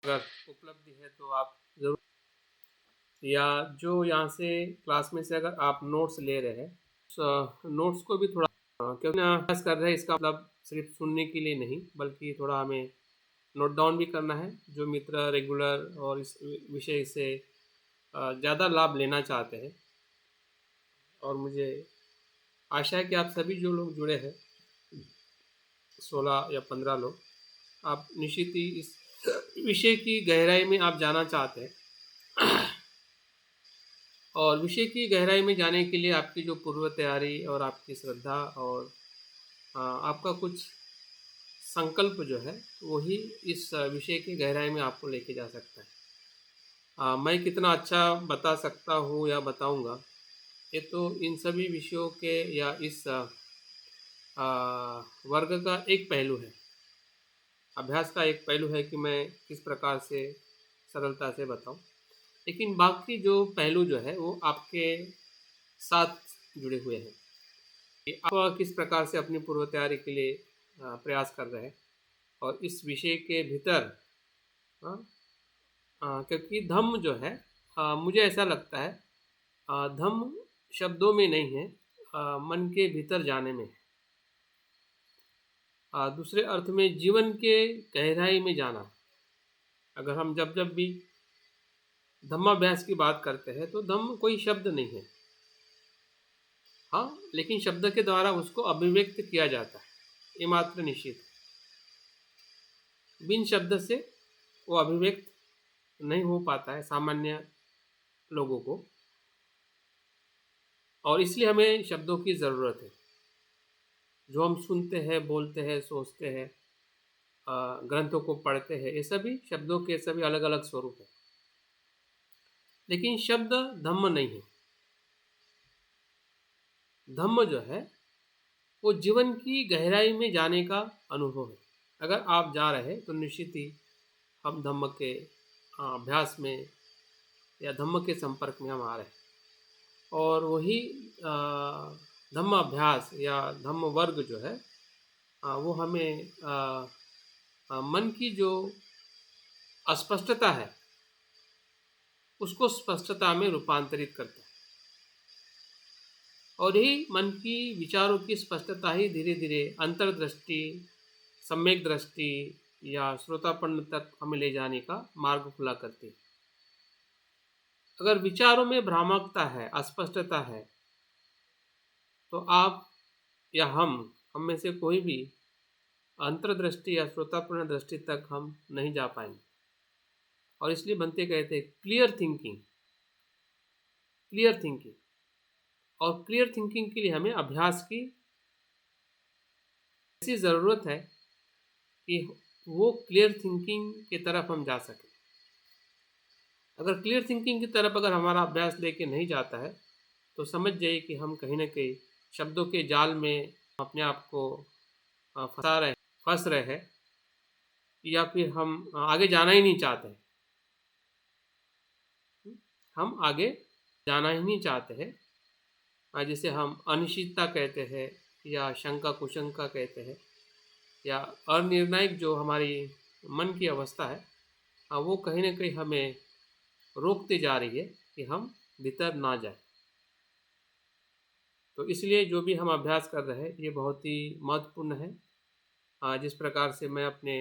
अगर उपलब्धि है तो आप ज़रूर, या जो यहाँ से क्लास में से अगर आप नोट्स ले रहे हैं, नोट्स को भी थोड़ा क्योंकि ना अभ्यास कर रहे हैं, इसका मतलब सिर्फ सुनने के लिए नहीं बल्कि थोड़ा हमें नोट डाउन भी करना है। जो मित्र रेगुलर और इस विषय से ज़्यादा लाभ लेना चाहते हैं, और मुझे आशा है कि आप सभी जो लोग जुड़े हैं, 16 या 15 लोग, आप निश्चित ही इस विषय की गहराई में आप जाना चाहते हैं। और विषय की गहराई में जाने के लिए आपकी जो पूर्व तैयारी और आपकी श्रद्धा और आपका कुछ संकल्प जो है वही इस विषय की गहराई में आपको लेके जा सकता है। मैं कितना अच्छा बता सकता हूँ या बताऊँगा, ये तो इन सभी विषयों के या इस वर्ग का एक पहलू है, अभ्यास का एक पहलू है कि मैं किस प्रकार से सरलता से बताऊं। लेकिन बाकी जो पहलू जो है वो आपके साथ जुड़े हुए हैं कि आप किस प्रकार से अपनी पूर्व तैयारी के लिए प्रयास कर रहे हैं। और इस विषय के भीतर क्योंकि धम्म जो है, मुझे ऐसा लगता है धम्म शब्दों में नहीं है, मन के भीतर जाने में है। दूसरे अर्थ में जीवन के गहराई में जाना। अगर हम जब जब भी धम्माभ्यास की बात करते हैं तो धम्म कोई शब्द नहीं है, हाँ, लेकिन शब्द के द्वारा उसको अभिव्यक्त किया जाता है, ये मात्र निश्चित है। बिन शब्द से वो अभिव्यक्त नहीं हो पाता है सामान्य लोगों को, और इसलिए हमें शब्दों की ज़रूरत है। जो हम सुनते हैं, बोलते हैं, सोचते हैं, ग्रंथों को पढ़ते हैं, ये सभी शब्दों के सभी अलग अलग स्वरूप हैं, लेकिन शब्द धम्म नहीं है। धम्म जो है वो जीवन की गहराई में जाने का अनुभव है। अगर आप जा रहे हैं तो निश्चित ही हम धम्म के अभ्यास में या धम्म के संपर्क में हम आ रहे हैं, और वही धम्म अभ्यास या धम्म वर्ग जो है वो हमें मन की जो अस्पष्टता है उसको स्पष्टता में रूपांतरित करता है, और यही मन की विचारों की स्पष्टता ही धीरे धीरे अंतर्दृष्टि, सम्यक दृष्टि या श्रोतापन्न तक हमें ले जाने का मार्ग खुला करती है। अगर विचारों में भ्रामकता है, अस्पष्टता है, तो आप या हम में से कोई भी अंतर्दृष्टि या श्रोतापूर्ण दृष्टि तक हम नहीं जा पाएंगे। और इसलिए बनते कहते हैं क्लियर थिंकिंग, क्लियर थिंकिंग। और क्लियर थिंकिंग के लिए हमें अभ्यास की ऐसी ज़रूरत है कि वो क्लियर थिंकिंग की तरफ हम जा सकें। अगर क्लियर थिंकिंग की तरफ अगर हमारा अभ्यास लेके नहीं जाता है तो समझ जाइए कि हम कहीं ना कहीं शब्दों के जाल में अपने आप को फंस रहे हैं, या फिर हम आगे जाना ही नहीं चाहते हैं। हम आगे जाना ही नहीं चाहते हैं, जिसे हम अनिश्चितता कहते हैं या शंका कुशंका कहते हैं, या अनिर्णायक जो हमारी मन की अवस्था है, वो कहीं ना कहीं हमें रोकती जा रही है कि हम भीतर ना जाए। तो इसलिए जो भी हम अभ्यास कर रहे हैं ये बहुत ही महत्वपूर्ण है। जिस प्रकार से मैं अपने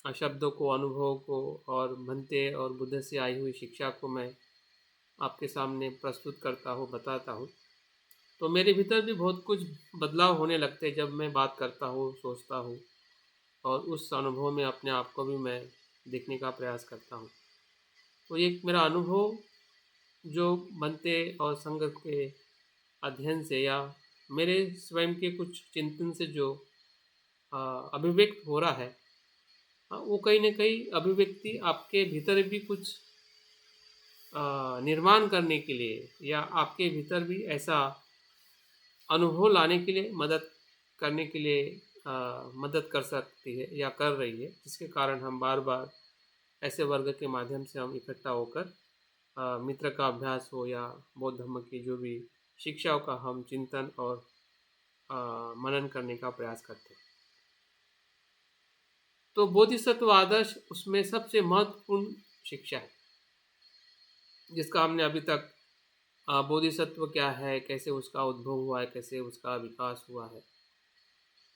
शब्दों को, अनुभव को और भंते और बुद्ध से आई हुई शिक्षा को मैं आपके सामने प्रस्तुत करता हूँ, बताता हूँ, तो मेरे भीतर भी बहुत कुछ बदलाव होने लगते हैं जब मैं बात करता हूँ, सोचता हूँ, और उस अनुभव में अपने आप को भी मैं देखने का प्रयास करता हूँ। तो ये एक मेरा अनुभव जो बनते और संघ के अध्ययन से या मेरे स्वयं के कुछ चिंतन से जो अभिव्यक्त हो रहा है, वो कहीं ना कहीं अभिव्यक्ति आपके भीतर भी कुछ निर्माण करने के लिए या आपके भीतर भी ऐसा अनुभव लाने के लिए मदद करने के लिए मदद कर सकती है या कर रही है, जिसके कारण हम बार बार ऐसे वर्ग के माध्यम से हम इकट्ठा होकर मित्र का अभ्यास हो या बौद्ध धर्म की जो भी शिक्षाओं का हम चिंतन और मनन करने का प्रयास करते हैं। तो बोधिसत्व आदर्श उसमें सबसे महत्वपूर्ण शिक्षा है, जिसका हमने अभी तक बोधिसत्व क्या है, कैसे उसका उद्भव हुआ है, कैसे उसका विकास हुआ है,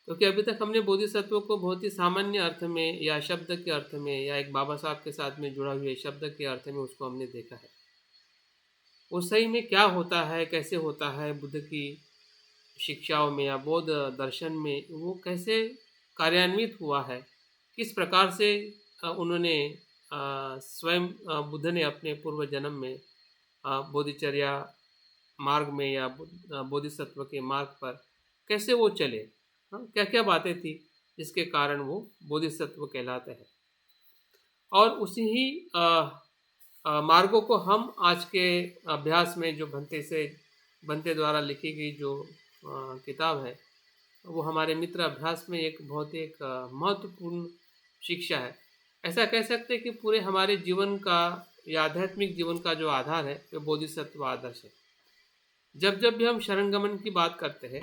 क्योंकि अभी तक हमने बोधिसत्व को बहुत ही सामान्य अर्थ में या शब्द के अर्थ में या एक बाबा साहब के साथ में जुड़ा हुए शब्द के अर्थ में उसको हमने देखा है। वो सही में क्या होता है, कैसे होता है, बुद्ध की शिक्षाओं में या बौद्ध दर्शन में वो कैसे कार्यान्वित हुआ है, किस प्रकार से उन्होंने स्वयं बुद्ध ने अपने पूर्व जन्म में बोधिचर्या मार्ग में या बोधिसत्व के मार्ग पर कैसे वो चले, क्या क्या बातें थी जिसके कारण वो बोधिसत्व कहलाते हैं। और उसी ही मार्गों को हम आज के अभ्यास में जो भंते द्वारा लिखी गई जो किताब है, वो हमारे मित्र अभ्यास में एक बहुत ही एक महत्वपूर्ण शिक्षा है। ऐसा कह सकते हैं कि पूरे हमारे जीवन का या आध्यात्मिक जीवन का जो आधार है वो बोधिसत्व आदर्श है। जब जब भी हम शरणगमन की बात करते हैं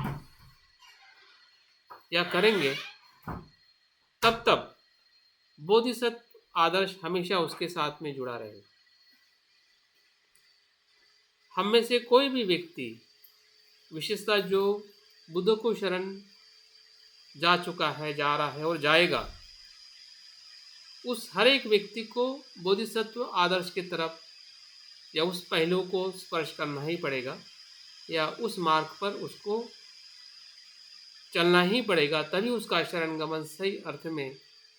या करेंगे, तब तब बोधिसत्व आदर्श हमेशा उसके साथ में जुड़ा रहेगा। हम में से कोई भी व्यक्ति, विशेषतः जो बुद्ध को शरण जा चुका है, जा रहा है और जाएगा, उस हर एक व्यक्ति को बोधिसत्व आदर्श की तरफ या उस पहलू को स्पर्श करना ही पड़ेगा या उस मार्ग पर उसको चलना ही पड़ेगा, तभी उसका शरणगमन सही अर्थ में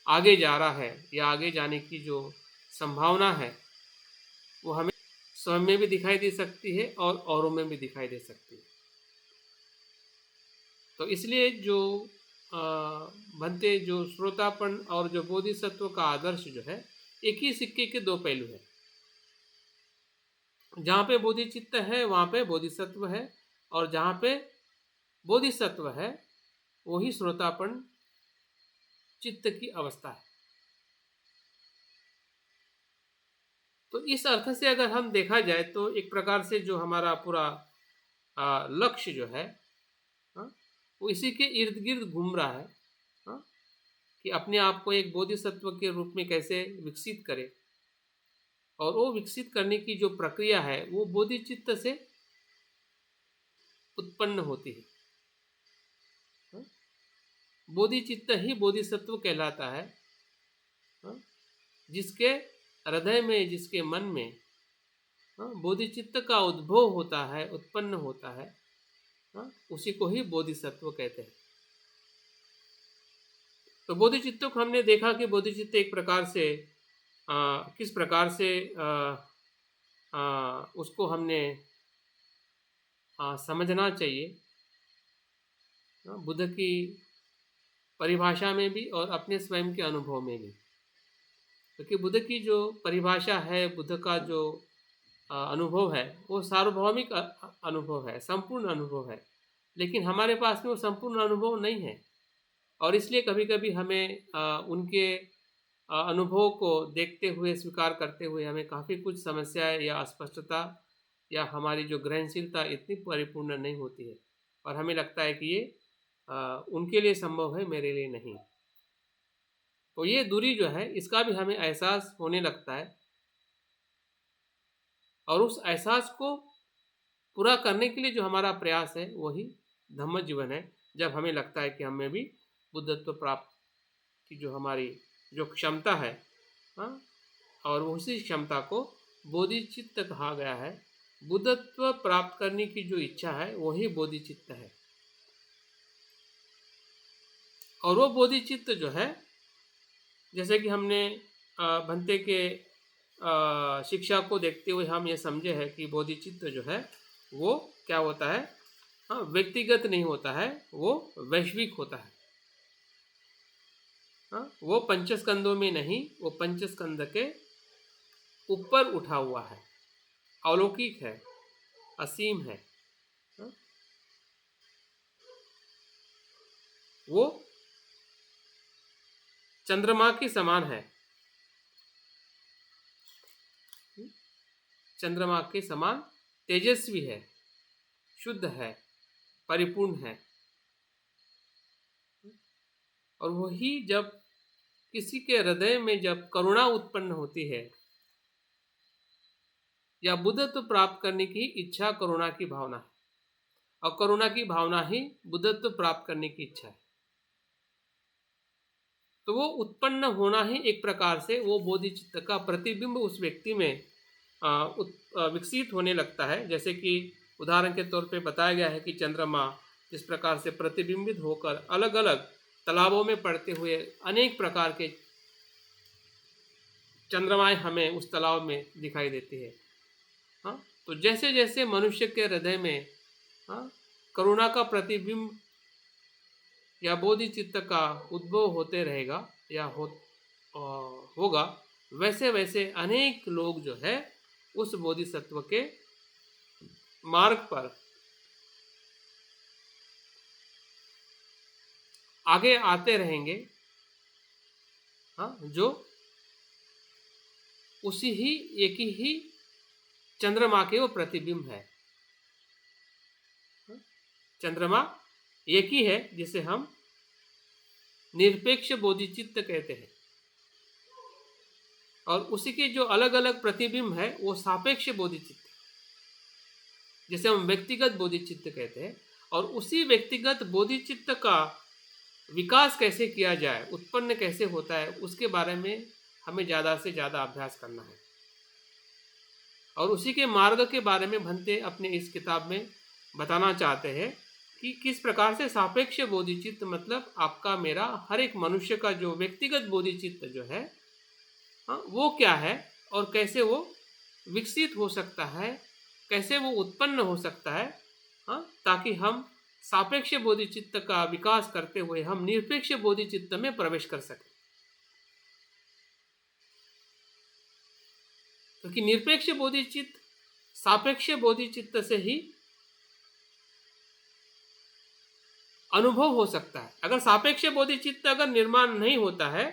आगे जा रहा है या आगे जाने की जो संभावना है वो हमें स्वयं में भी दिखाई दे सकती है और औरों में भी दिखाई दे सकती है। तो इसलिए जो भंते जो श्रोतापन और जो बोधिसत्व का आदर्श जो है, एक ही सिक्के के दो पहलू है। जहाँ पे बोधिचित्त है वहाँ पे बोधिसत्व है, और जहाँ पे बोधिसत्व है वही श्रोतापन चित्त की अवस्था है। तो इस अर्थ से अगर हम देखा जाए तो एक प्रकार से जो हमारा पूरा लक्ष्य जो है, वो इसी के इर्द गिर्द घूम रहा है, कि अपने आप को एक बोधिसत्व के रूप में कैसे विकसित करे, और वो विकसित करने की जो प्रक्रिया है वो बोधिचित्त से उत्पन्न होती है। बोधिचित्त ही बोधिसत्व कहलाता है। जिसके हृदय में, जिसके मन में बोधिचित्त का उद्भव होता है, उत्पन्न होता है, उसी को ही बोधिसत्व कहते हैं। तो बोधिचित्त को हमने देखा कि बोधिचित्त एक प्रकार से किस प्रकार से उसको हमने समझना चाहिए, बुद्ध की परिभाषा में भी और अपने स्वयं के अनुभव में भी। क्योंकि बुद्ध की जो परिभाषा है, बुद्ध का जो अनुभव है, वो सार्वभौमिक अनुभव है, संपूर्ण अनुभव है, लेकिन हमारे पास में वो संपूर्ण अनुभव नहीं है। और इसलिए कभी कभी हमें उनके अनुभव को देखते हुए, स्वीकार करते हुए हमें काफ़ी कुछ समस्याएं या अस्पष्टता या हमारी जो ग्रहणशीलता इतनी परिपूर्ण नहीं होती है, और हमें लगता है कि ये उनके लिए संभव है, मेरे लिए नहीं। तो ये दूरी जो है, इसका भी हमें एहसास होने लगता है, और उस एहसास को पूरा करने के लिए जो हमारा प्रयास है वही धम्म जीवन है। जब हमें लगता है कि हमें भी बुद्धत्व प्राप्त की जो हमारी जो क्षमता है, और उसी क्षमता को बोधिचित्त कहा गया है। बुद्धत्व प्राप्त करने की जो इच्छा है वही बोधिचित्त है। और वो बोधिचित्त जो है, जैसे कि हमने भंते के शिक्षा को देखते हुए हम ये समझे हैं कि बोधिचित्त जो है वो क्या होता है, व्यक्तिगत नहीं होता है, वो वैश्विक होता है। वो पंचस्कंदों में नहीं, वो पंचस्कंद के ऊपर उठा हुआ है, अलौकिक है, असीम है। वो चंद्रमा के समान है, चंद्रमा के समान तेजस्वी है, शुद्ध है, परिपूर्ण है। और वही जब किसी के हृदय में जब करुणा उत्पन्न होती है या बुद्धत्व प्राप्त करने की इच्छा करुणा की भावना है, और करुणा की भावना ही बुद्धत्व प्राप्त करने की इच्छा है, तो वो उत्पन्न होना ही एक प्रकार से वो बोधिचित्त का प्रतिबिंब उस व्यक्ति में विकसित होने लगता है। जैसे कि उदाहरण के तौर पे बताया गया है कि चंद्रमा जिस प्रकार से प्रतिबिंबित होकर अलग अलग तालाबों में पड़ते हुए अनेक प्रकार के चंद्रमाएं हमें उस तालाब में दिखाई देती है। हाँ, तो जैसे जैसे मनुष्य के हृदय में करुणा का प्रतिबिंब या बोधिचित्त का उद्भव होते रहेगा या होगा, वैसे वैसे अनेक लोग जो है उस बोधिसत्व के मार्ग पर आगे आते रहेंगे, जो उसी ही एक ही चंद्रमा के वो प्रतिबिंब है। चंद्रमा एक ही है जिसे हम निरपेक्ष बोधिचित्त कहते हैं, और उसी के जो अलग अलग प्रतिबिंब है वो सापेक्ष बोधिचित्त जिसे हम व्यक्तिगत बोधिचित्त कहते हैं। और उसी व्यक्तिगत बोधिचित्त का विकास कैसे किया जाए, उत्पन्न कैसे होता है, उसके बारे में हमें ज़्यादा से ज़्यादा अभ्यास करना है। और उसी के मार्ग के बारे में भंते अपने इस किताब में बताना चाहते हैं कि किस प्रकार से सापेक्ष बोधिचित्त मतलब आपका मेरा हर एक मनुष्य का जो व्यक्तिगत बोधिचित्त जो है वो क्या है और कैसे वो विकसित हो सकता है, कैसे वो उत्पन्न हो सकता है, ताकि हम सापेक्ष बोधिचित्त का विकास करते हुए हम निरपेक्ष बोधिचित्त में प्रवेश कर सकें। क्योंकि निरपेक्ष बोधिचित्त सापेक्ष बोधिचित्त से ही अनुभव हो सकता है। अगर सापेक्ष बोधिचित्त अगर निर्माण नहीं होता है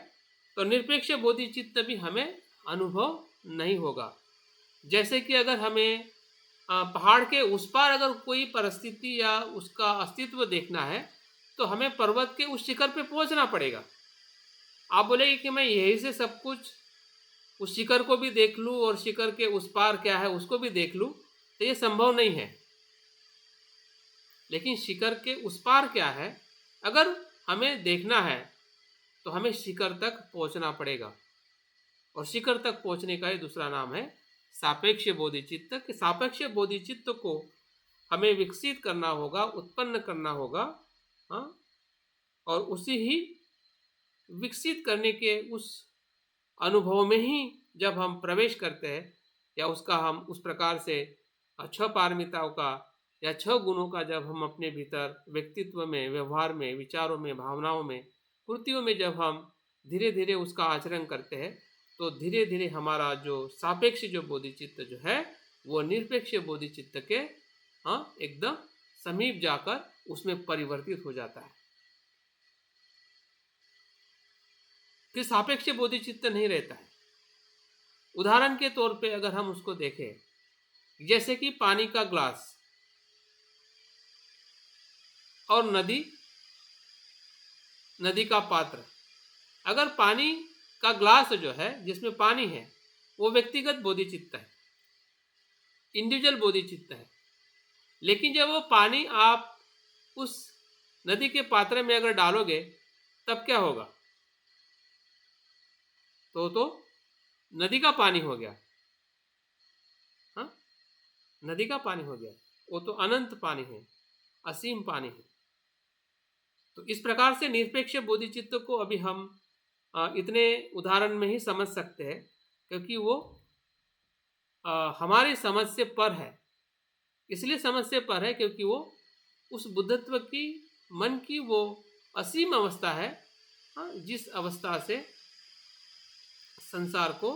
तो निरपेक्ष बोधिचित्त भी हमें अनुभव नहीं होगा। जैसे कि अगर हमें पहाड़ के उस पार अगर कोई परिस्थिति या उसका अस्तित्व देखना है तो हमें पर्वत के उस शिखर पे पहुंचना पड़ेगा। आप बोलेंगे कि मैं यहीं से सब कुछ उस शिखर को भी देख लूँ और शिखर के उस पार क्या है उसको भी देख लूँ, तो ये संभव नहीं है। लेकिन शिखर के उस पार क्या है अगर हमें देखना है तो हमें शिखर तक पहुंचना पड़ेगा, और शिखर तक पहुंचने का ही दूसरा नाम है सापेक्ष बोधिचित्त। कि सापेक्ष बोधिचित्त को हमें विकसित करना होगा, उत्पन्न करना होगा, और उसी ही विकसित करने के उस अनुभव में ही जब हम प्रवेश करते हैं या उसका हम उस प्रकार से 6 पारमिताओं का या 6 गुणों का जब हम अपने भीतर व्यक्तित्व में, व्यवहार में, विचारों में, भावनाओं में, कृतियों में जब हम धीरे धीरे उसका आचरण करते हैं तो धीरे धीरे हमारा जो सापेक्ष जो बोधिचित्त जो है वो निरपेक्ष बोधिचित्त के एकदम समीप जाकर उसमें परिवर्तित हो जाता है। फिर सापेक्ष बोधिचित्त नहीं रहता है। उदाहरण के तौर पे अगर हम उसको देखें, जैसे कि पानी का ग्लास और नदी का पात्र। अगर पानी का ग्लास जो है जिसमें पानी है वो व्यक्तिगत बोधिचित्त है, इंडिविजुअल बोधिचित्त है। लेकिन जब वो पानी आप उस नदी के पात्र में अगर डालोगे तब क्या होगा? तो नदी का पानी हो गया। नदी का पानी हो गया, वो तो अनंत पानी है, असीम पानी है। तो इस प्रकार से निरपेक्ष बोधिचित्त को अभी हम इतने उदाहरण में ही समझ सकते हैं, क्योंकि वो हमारी समझ से पर है। इसलिए समझ से पर है क्योंकि वो उस बुद्धत्व की मन की वो असीम अवस्था है, जिस अवस्था से संसार को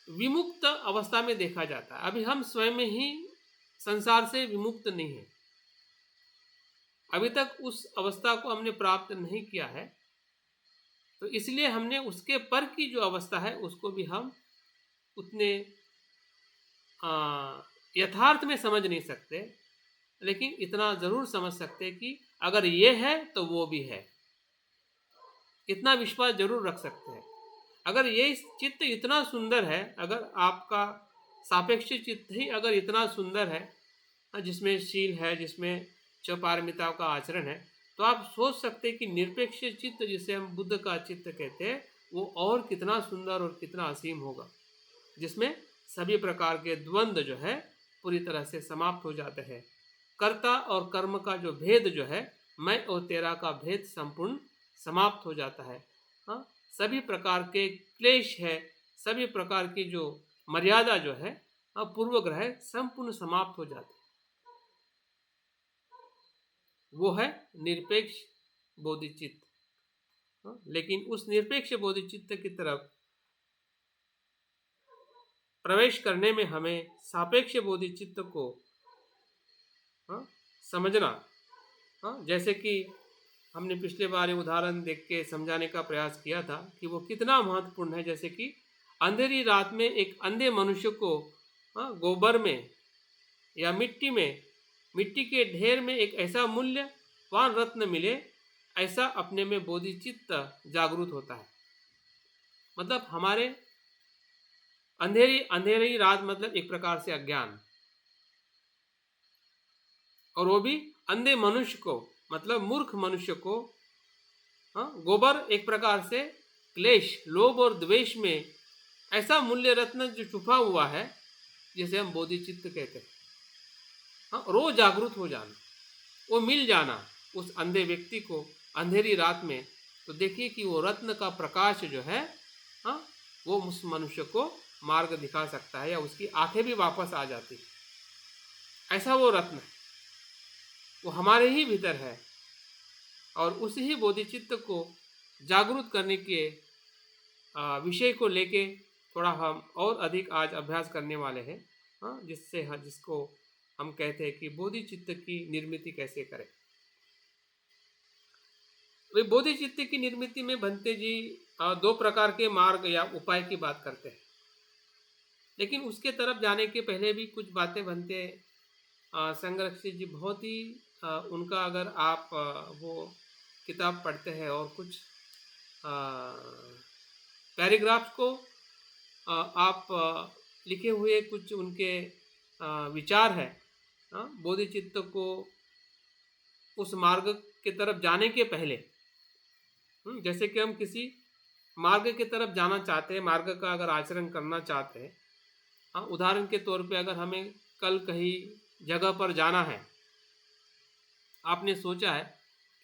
विमुक्त अवस्था में देखा जाता है। अभी हम स्वयं में ही संसार से विमुक्त नहीं है, अभी तक उस अवस्था को हमने प्राप्त नहीं किया है। तो इसलिए हमने उसके पर की जो अवस्था है उसको भी हम उतने यथार्थ में समझ नहीं सकते, लेकिन इतना ज़रूर समझ सकते कि अगर ये है तो वो भी है। इतना विश्वास जरूर रख सकते हैं। अगर ये चित्त इतना सुंदर है, अगर आपका सापेक्ष चित्त ही अगर इतना सुंदर है, जिसमें शील है, जिसमें चौपारमिता का आचरण है, तो आप सोच सकते हैं कि निरपेक्ष चित्त जिसे हम बुद्ध का चित्त कहते हैं, वो और कितना सुंदर और कितना असीम होगा, जिसमें सभी प्रकार के द्वंद्व जो है पूरी तरह से समाप्त हो जाते हैं। कर्ता और कर्म का जो भेद जो है, मैं और तेरा का भेद संपूर्ण समाप्त हो जाता है। हाँ, सभी प्रकार के क्लेश है, सभी प्रकार की जो मर्यादा जो है, पूर्वग्रह संपूर्ण समाप्त हो जाते हैं। वो है निरपेक्ष बोधिचित्त। लेकिन उस निरपेक्ष बोधिचित्त की तरफ प्रवेश करने में हमें सापेक्ष बोधिचित्त को समझना, जैसे कि हमने पिछले बार उदाहरण देख के समझाने का प्रयास किया था कि वो कितना महत्वपूर्ण है। जैसे कि अंधेरी रात में एक अंधे मनुष्य को गोबर में या मिट्टी के ढेर में एक ऐसा मूल्यवान रत्न मिले, ऐसा अपने में बोधिचित्त जागृत होता है। मतलब हमारे अंधेरी रात मतलब एक प्रकार से अज्ञान, और वो भी अंधे मनुष्य को मतलब मूर्ख मनुष्य को गोबर एक प्रकार से क्लेश, लोभ और द्वेष में ऐसा मूल्य रत्न जो छुपा हुआ है, जिसे हम बोधिचित्त कहते हैं। रोज जागृत हो जाना, वो मिल जाना उस अंधे व्यक्ति को अंधेरी रात में, तो देखिए कि वो रत्न का प्रकाश जो है, वो उस मनुष्य को मार्ग दिखा सकता है, या उसकी आंखें भी वापस आ जाती है। ऐसा वो रत्न है, वो हमारे ही भीतर है, और उसी ही बोधिचित्त को जागरूक करने के विषय को लेके थोड़ा हम और अधिक आज अभ्यास करने वाले हैं, जिसको हम कहते हैं कि बोधिचित्त की निर्मिति कैसे करें। वे बोधिचित्त की निर्मिति में भंते जी दो प्रकार के मार्ग या उपाय की बात करते हैं, लेकिन उसके तरफ जाने के पहले भी कुछ बातें भंते संरक्षित जी बहुत ही उनका अगर आप वो किताब पढ़ते हैं और कुछ पैराग्राफ्स को आप लिखे हुए कुछ उनके विचार है बोधिचित्त को उस मार्ग के तरफ जाने के पहले, जैसे कि हम किसी मार्ग की तरफ जाना चाहते हैं, मार्ग का अगर आचरण करना चाहते हैं, उदाहरण के तौर पे अगर हमें कल कहीं जगह पर जाना है, आपने सोचा है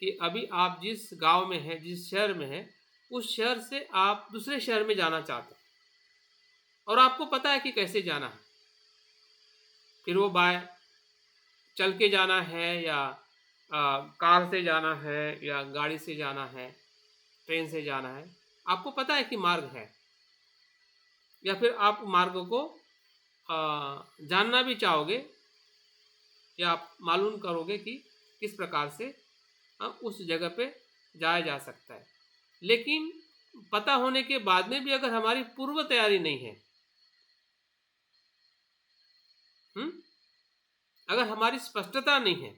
कि अभी आप जिस गांव में हैं, जिस शहर में हैं, उस शहर से आप दूसरे शहर में जाना चाहते हैं, और आपको पता है कि कैसे जाना है। फिर वो बाय चल के जाना है, या कार से जाना है, या गाड़ी से जाना है, ट्रेन से जाना है, आपको पता है कि मार्ग है। या फिर आप मार्ग को जानना भी चाहोगे, या आप मालूम करोगे कि किस प्रकार से उस जगह पे जाया जा सकता है। लेकिन पता होने के बाद में भी अगर हमारी पूर्व तैयारी नहीं है, अगर हमारी स्पष्टता नहीं है,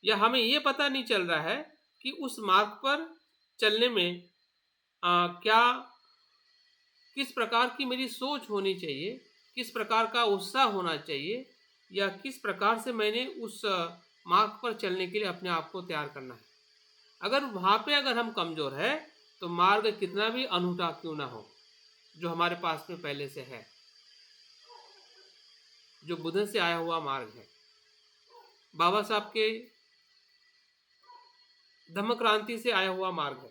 या हमें ये पता नहीं चल रहा है कि उस मार्ग पर चलने में किस प्रकार की मेरी सोच होनी चाहिए, किस प्रकार का उत्साह होना चाहिए, या किस प्रकार से मैंने उस मार्ग पर चलने के लिए अपने आप को तैयार करना है। अगर वहाँ पे अगर हम कमज़ोर है, तो मार्ग कितना भी अनूठा क्यों ना हो, जो हमारे पास में पहले से है, जो बुद्ध से आया हुआ मार्ग है, बाबा साहब के धम्म क्रांति से आया हुआ मार्ग है,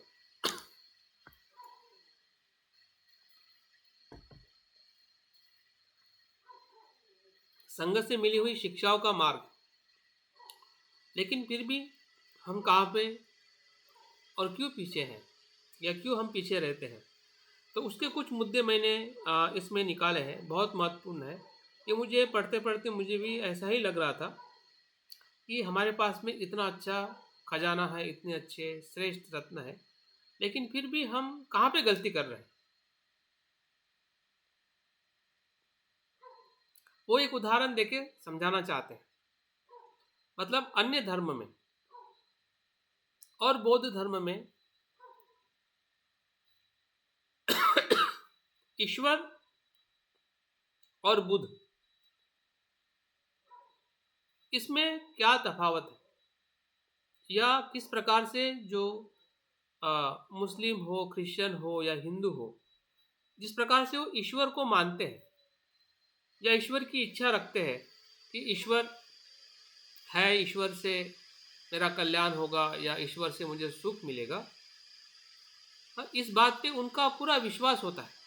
संघ से मिली हुई शिक्षाओं का मार्ग। लेकिन फिर भी हम कहाँ पे और क्यों पीछे हैं, या क्यों हम पीछे रहते हैं, तो उसके कुछ मुद्दे मैंने इसमें निकाले हैं, बहुत महत्वपूर्ण है। कि मुझे पढ़ते पढ़ते मुझे भी ऐसा ही लग रहा था कि हमारे पास में इतना अच्छा खजाना है, इतने अच्छे श्रेष्ठ रत्न है, लेकिन फिर भी हम कहाँ पे गलती कर रहे हैं। वो एक उदाहरण देके समझाना चाहते हैं। मतलब अन्य धर्म में और बौद्ध धर्म में ईश्वर और बुद्ध, इसमें क्या तफावत है, या किस प्रकार से जो मुस्लिम हो, क्रिश्चियन हो या हिंदू हो, जिस प्रकार से वो ईश्वर को मानते हैं या ईश्वर की इच्छा रखते हैं कि ईश्वर है, ईश्वर से मेरा कल्याण होगा या ईश्वर से मुझे सुख मिलेगा, इस बात पे उनका पूरा विश्वास होता है।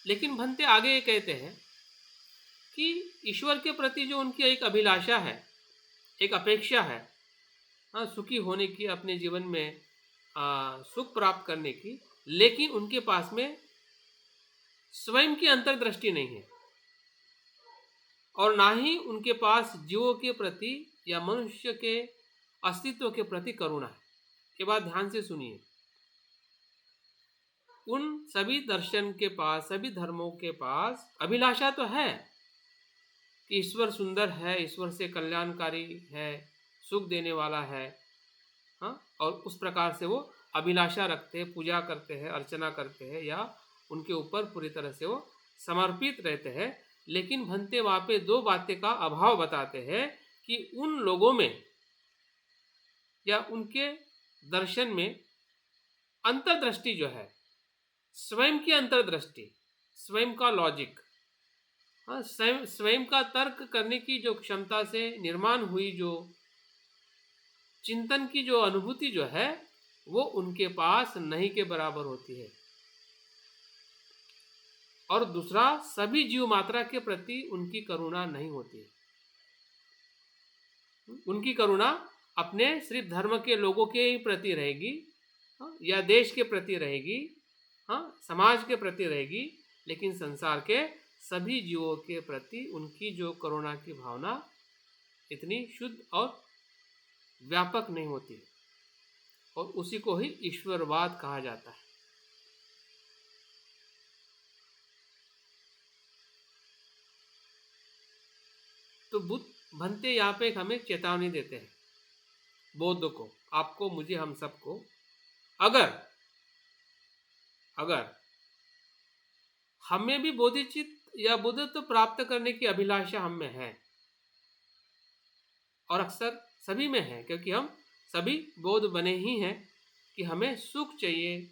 लेकिन भंते आगे ये कहते हैं कि ईश्वर के प्रति जो उनकी एक अभिलाषा है, एक अपेक्षा है, सुखी होने की, अपने जीवन में सुख प्राप्त करने की, लेकिन उनके पास में स्वयं की अंतर्दृष्टि नहीं है और ना ही उनके पास जीवों के प्रति या मनुष्य के अस्तित्व के प्रति करुणा है। ये बात ध्यान से सुनिए। उन सभी दर्शन के पास, सभी धर्मों के पास अभिलाषा तो है कि ईश्वर सुंदर है, ईश्वर से कल्याणकारी है, सुख देने वाला है, और उस प्रकार से वो अभिलाषा रखते हैं, पूजा करते हैं, अर्चना करते हैं या उनके ऊपर पूरी तरह से वो समर्पित रहते हैं। लेकिन भंते वहाँ पे दो बातें का अभाव बताते हैं कि उन लोगों में या उनके दर्शन में अंतर्दृष्टि जो है, स्वयं की अंतर्दृष्टि, स्वयं का लॉजिक, स्वयं का तर्क करने की जो क्षमता से निर्माण हुई जो चिंतन की जो अनुभूति जो है, वो उनके पास नहीं के बराबर होती है। और दूसरा, सभी जीव मात्रा के प्रति उनकी करुणा नहीं होती। उनकी करुणा अपने सिर्फ धर्म के लोगों के ही प्रति रहेगी, या देश के प्रति रहेगी, समाज के प्रति रहेगी, लेकिन संसार के सभी जीवों के प्रति उनकी जो करुणा की भावना इतनी शुद्ध और व्यापक नहीं होती, और उसी को ही ईश्वरवाद कहा जाता है। तो बुद्ध भंते यहाँ पे हमें चेतावनी देते हैं, बौद्ध को, आपको, मुझे, हम सबको, अगर हमें भी बोधिचित्त या बुद्धत्व प्राप्त करने की अभिलाषा हम में है, और अक्सर सभी में है, क्योंकि हम सभी बौद्ध बने ही हैं कि हमें सुख चाहिए।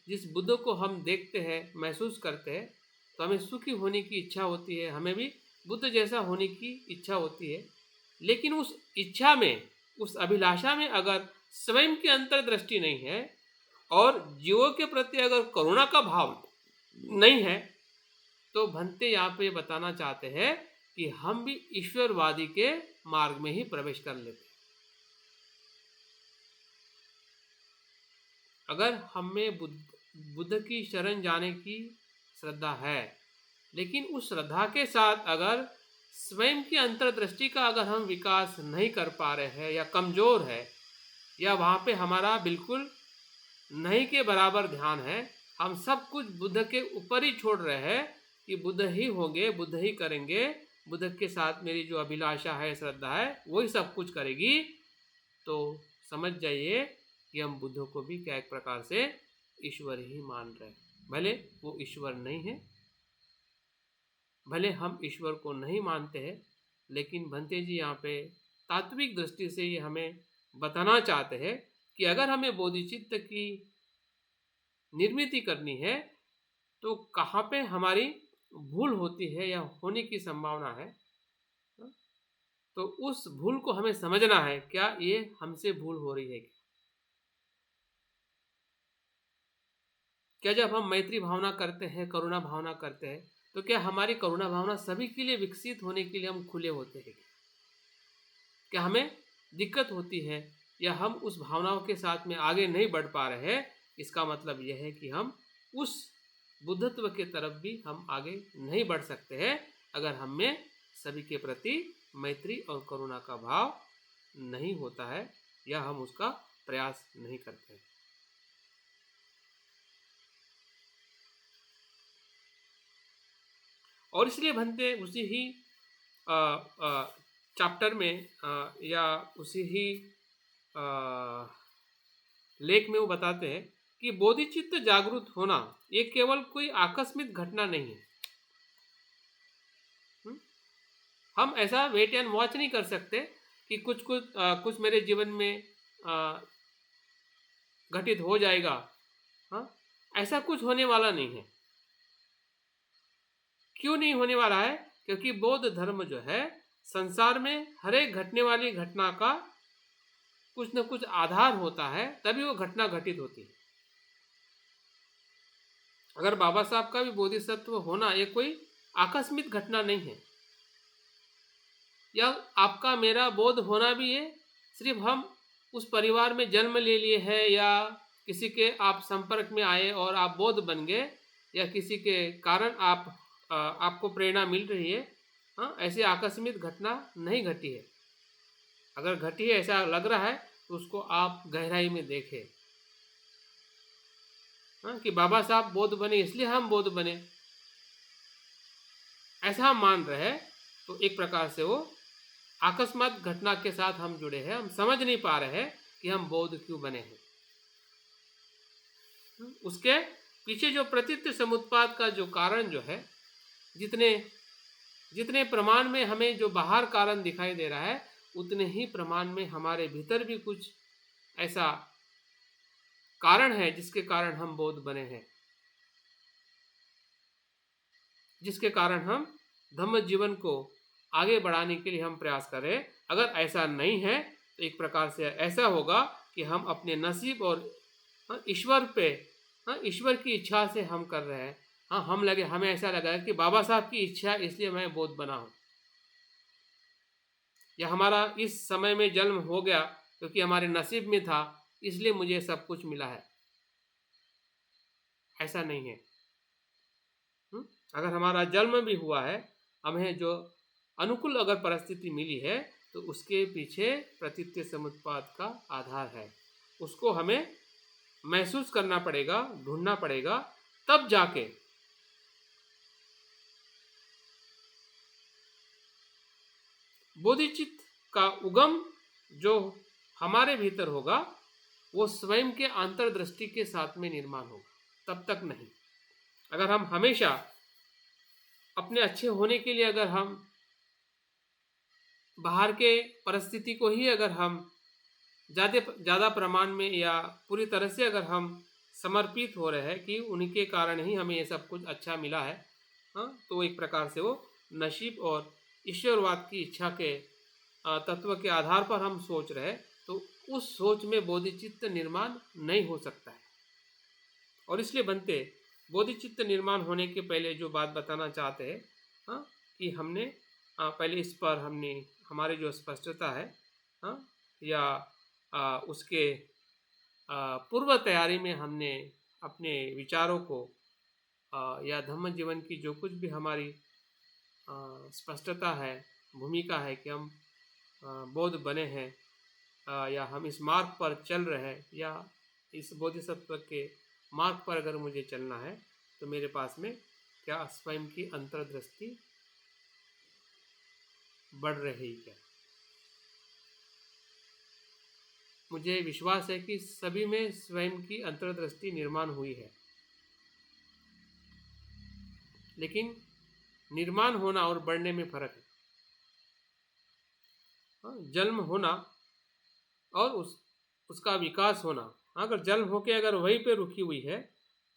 जिस बुद्ध को हम देखते हैं, महसूस करते हैं, तो हमें सुखी होने की इच्छा होती है, हमें भी बुद्ध जैसा होने की इच्छा होती है। लेकिन उस इच्छा में, उस अभिलाषा में अगर स्वयं की अंतर्दृष्टि नहीं है और जीवों के प्रति अगर करुणा का भाव नहीं है, तो भंते यहाँ पे बताना चाहते हैं कि हम भी ईश्वरवादी के मार्ग में ही प्रवेश कर लेते हैं। अगर हमें बुद्ध की शरण जाने की श्रद्धा है, लेकिन उस श्रद्धा के साथ अगर स्वयं की अंतर्दृष्टि का अगर हम विकास नहीं कर पा रहे हैं या कमजोर है, या वहाँ पे हमारा बिल्कुल नहीं के बराबर ध्यान है, हम सब कुछ बुद्ध के ऊपर ही छोड़ रहे हैं कि बुद्ध ही होंगे, बुद्ध ही करेंगे, बुद्ध के साथ मेरी जो अभिलाषा है, श्रद्धा है, वही सब कुछ करेगी, तो समझ जाइए कि हम बुद्ध को भी क्या एक प्रकार से ईश्वर ही मान रहे हैं। भले वो ईश्वर नहीं है, भले हम ईश्वर को नहीं मानते हैं, लेकिन भंते जी यहाँ पे तात्विक दृष्टि से ये हमें बताना चाहते हैं कि अगर हमें बोधिचित्त की निर्मिति करनी है, तो कहाँ पे हमारी भूल होती है या होने की संभावना है, तो उस भूल को हमें समझना है, क्या ये हमसे भूल हो रही है क्या जब हम मैत्री भावना करते हैं, करुणा भावना करते हैं, तो क्या हमारी करुणा भावना सभी के लिए विकसित होने के लिए हम खुले होते हैं? क्या हमें दिक्कत होती है या हम उस भावनाओं के साथ में आगे नहीं बढ़ पा रहे हैं? इसका मतलब यह है कि हम उस बुद्धत्व के तरफ भी हम आगे नहीं बढ़ सकते हैं अगर हम में सभी के प्रति मैत्री और करुणा का भाव नहीं होता है या हम उसका प्रयास नहीं करते हैं। और इसलिए भंते उसी ही चैप्टर में या उसी ही लेख में वो बताते हैं कि बोधिचित्त जागरूक होना ये केवल कोई आकस्मिक घटना नहीं है। हम ऐसा वेट एंड वॉच नहीं कर सकते कि कुछ मेरे जीवन में घटित हो जाएगा। हाँ, ऐसा कुछ होने वाला नहीं है। क्यों नहीं होने वाला है? क्योंकि बौद्ध धर्म जो है संसार में हर एक घटने वाली घटना का कुछ न कुछ आधार होता है, तभी वो घटना घटित होती है। अगर बाबा साहब का भी बोधिसत्व होना ये कोई आकस्मिक घटना नहीं है, या आपका मेरा बोध होना भी है सिर्फ हम उस परिवार में जन्म ले लिए हैं, या किसी के आप संपर्क में आए और आप बोध बन गए, या किसी के कारण आपको प्रेरणा मिल रही है। हाँ, ऐसी आकस्मिक घटना नहीं घटी है। अगर घटी है ऐसा लग रहा है तो उसको आप गहराई में देखें। हाँ, कि बाबा साहब बोध बने इसलिए हम बोध बने, ऐसा हम मान रहे हैं, तो एक प्रकार से वो अकस्मात घटना के साथ हम जुड़े हैं। हम समझ नहीं पा रहे हैं कि हम बौद्ध क्यों बने हैं। उसके पीछे जो प्रतीत समुत्पाद का जो कारण जो है, जितने प्रमाण में हमें जो बाहर कारण दिखाई दे रहा है, उतने ही प्रमाण में हमारे भीतर भी कुछ ऐसा कारण है जिसके कारण हम बौद्ध बने हैं, जिसके कारण हम धम्म जीवन को आगे बढ़ाने के लिए हम प्रयास करें। अगर ऐसा नहीं है तो एक प्रकार से ऐसा होगा कि हम अपने नसीब और ईश्वर की इच्छा से हम कर रहे हैं। हमें ऐसा लगा कि बाबा साहब की इच्छा इसलिए मैं बौद्ध बना हूँ, या हमारा इस समय में जन्म हो गया क्योंकि हमारे नसीब में था इसलिए मुझे सब कुछ मिला है। ऐसा नहीं है। अगर हमारा जन्म भी हुआ है, हमें जो अनुकूल अगर परिस्थिति मिली है, तो उसके पीछे प्रतीत्य समुत्पाद का आधार है। उसको हमें महसूस करना पड़ेगा, ढूंढना पड़ेगा, तब जाके बोधिचित्त का उगम जो हमारे भीतर होगा वो स्वयं के अंतर्दृष्टि के साथ में निर्माण होगा, तब तक नहीं। अगर हम हमेशा अपने अच्छे होने के लिए अगर हम बाहर के परिस्थिति को ही अगर हम ज़्यादा प्रमाण में या पूरी तरह से अगर हम समर्पित हो रहे हैं कि उनके कारण ही हमें ये सब कुछ अच्छा मिला है, हाँ, तो एक प्रकार से वो नसीब और ईश्वरवाद की इच्छा के तत्व के आधार पर हम सोच रहे हैं, तो उस सोच में बोधिचित्त निर्माण नहीं हो सकता है। और इसलिए बनते बोधिचित्त निर्माण होने के पहले जो बात बताना चाहते हैं, हाँ, कि हमने पहले इस पर हमने हमारे जो स्पष्टता है, हाँ, या उसके पूर्व तैयारी में हमने अपने विचारों को या धम्म जीवन की जो कुछ भी हमारी स्पष्टता है, भूमिका है कि हम बौद्ध बने हैं, या हम इस मार्ग पर चल रहे हैं, या इस बोधिसत्व के मार्ग पर अगर मुझे चलना है, तो मेरे पास में क्या स्वयं की अंतर्दृष्टि बढ़ रही क्या? मुझे विश्वास है कि सभी में स्वयं की अंतर्दृष्टि निर्माण हुई है, लेकिन निर्माण होना और बढ़ने में फर्क है। जन्म होना और उसका विकास होना, अगर जन्म होके अगर वहीं पे रुकी हुई है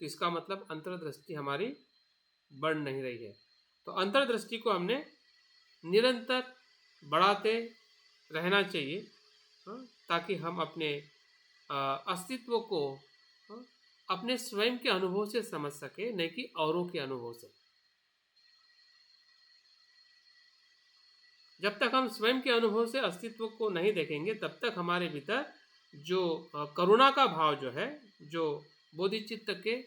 तो इसका मतलब अंतर्दृष्टि हमारी बढ़ नहीं रही है। तो अंतर्दृष्टि को हमने निरंतर बढ़ाते रहना चाहिए, ताकि हम अपने अस्तित्व को अपने स्वयं के अनुभव से समझ सके, नहीं कि औरों के अनुभव से। जब तक हम स्वयं के अनुभव से अस्तित्व को नहीं देखेंगे, तब तक हमारे भीतर जो करुणा का भाव जो है, जो बोधिचित्त के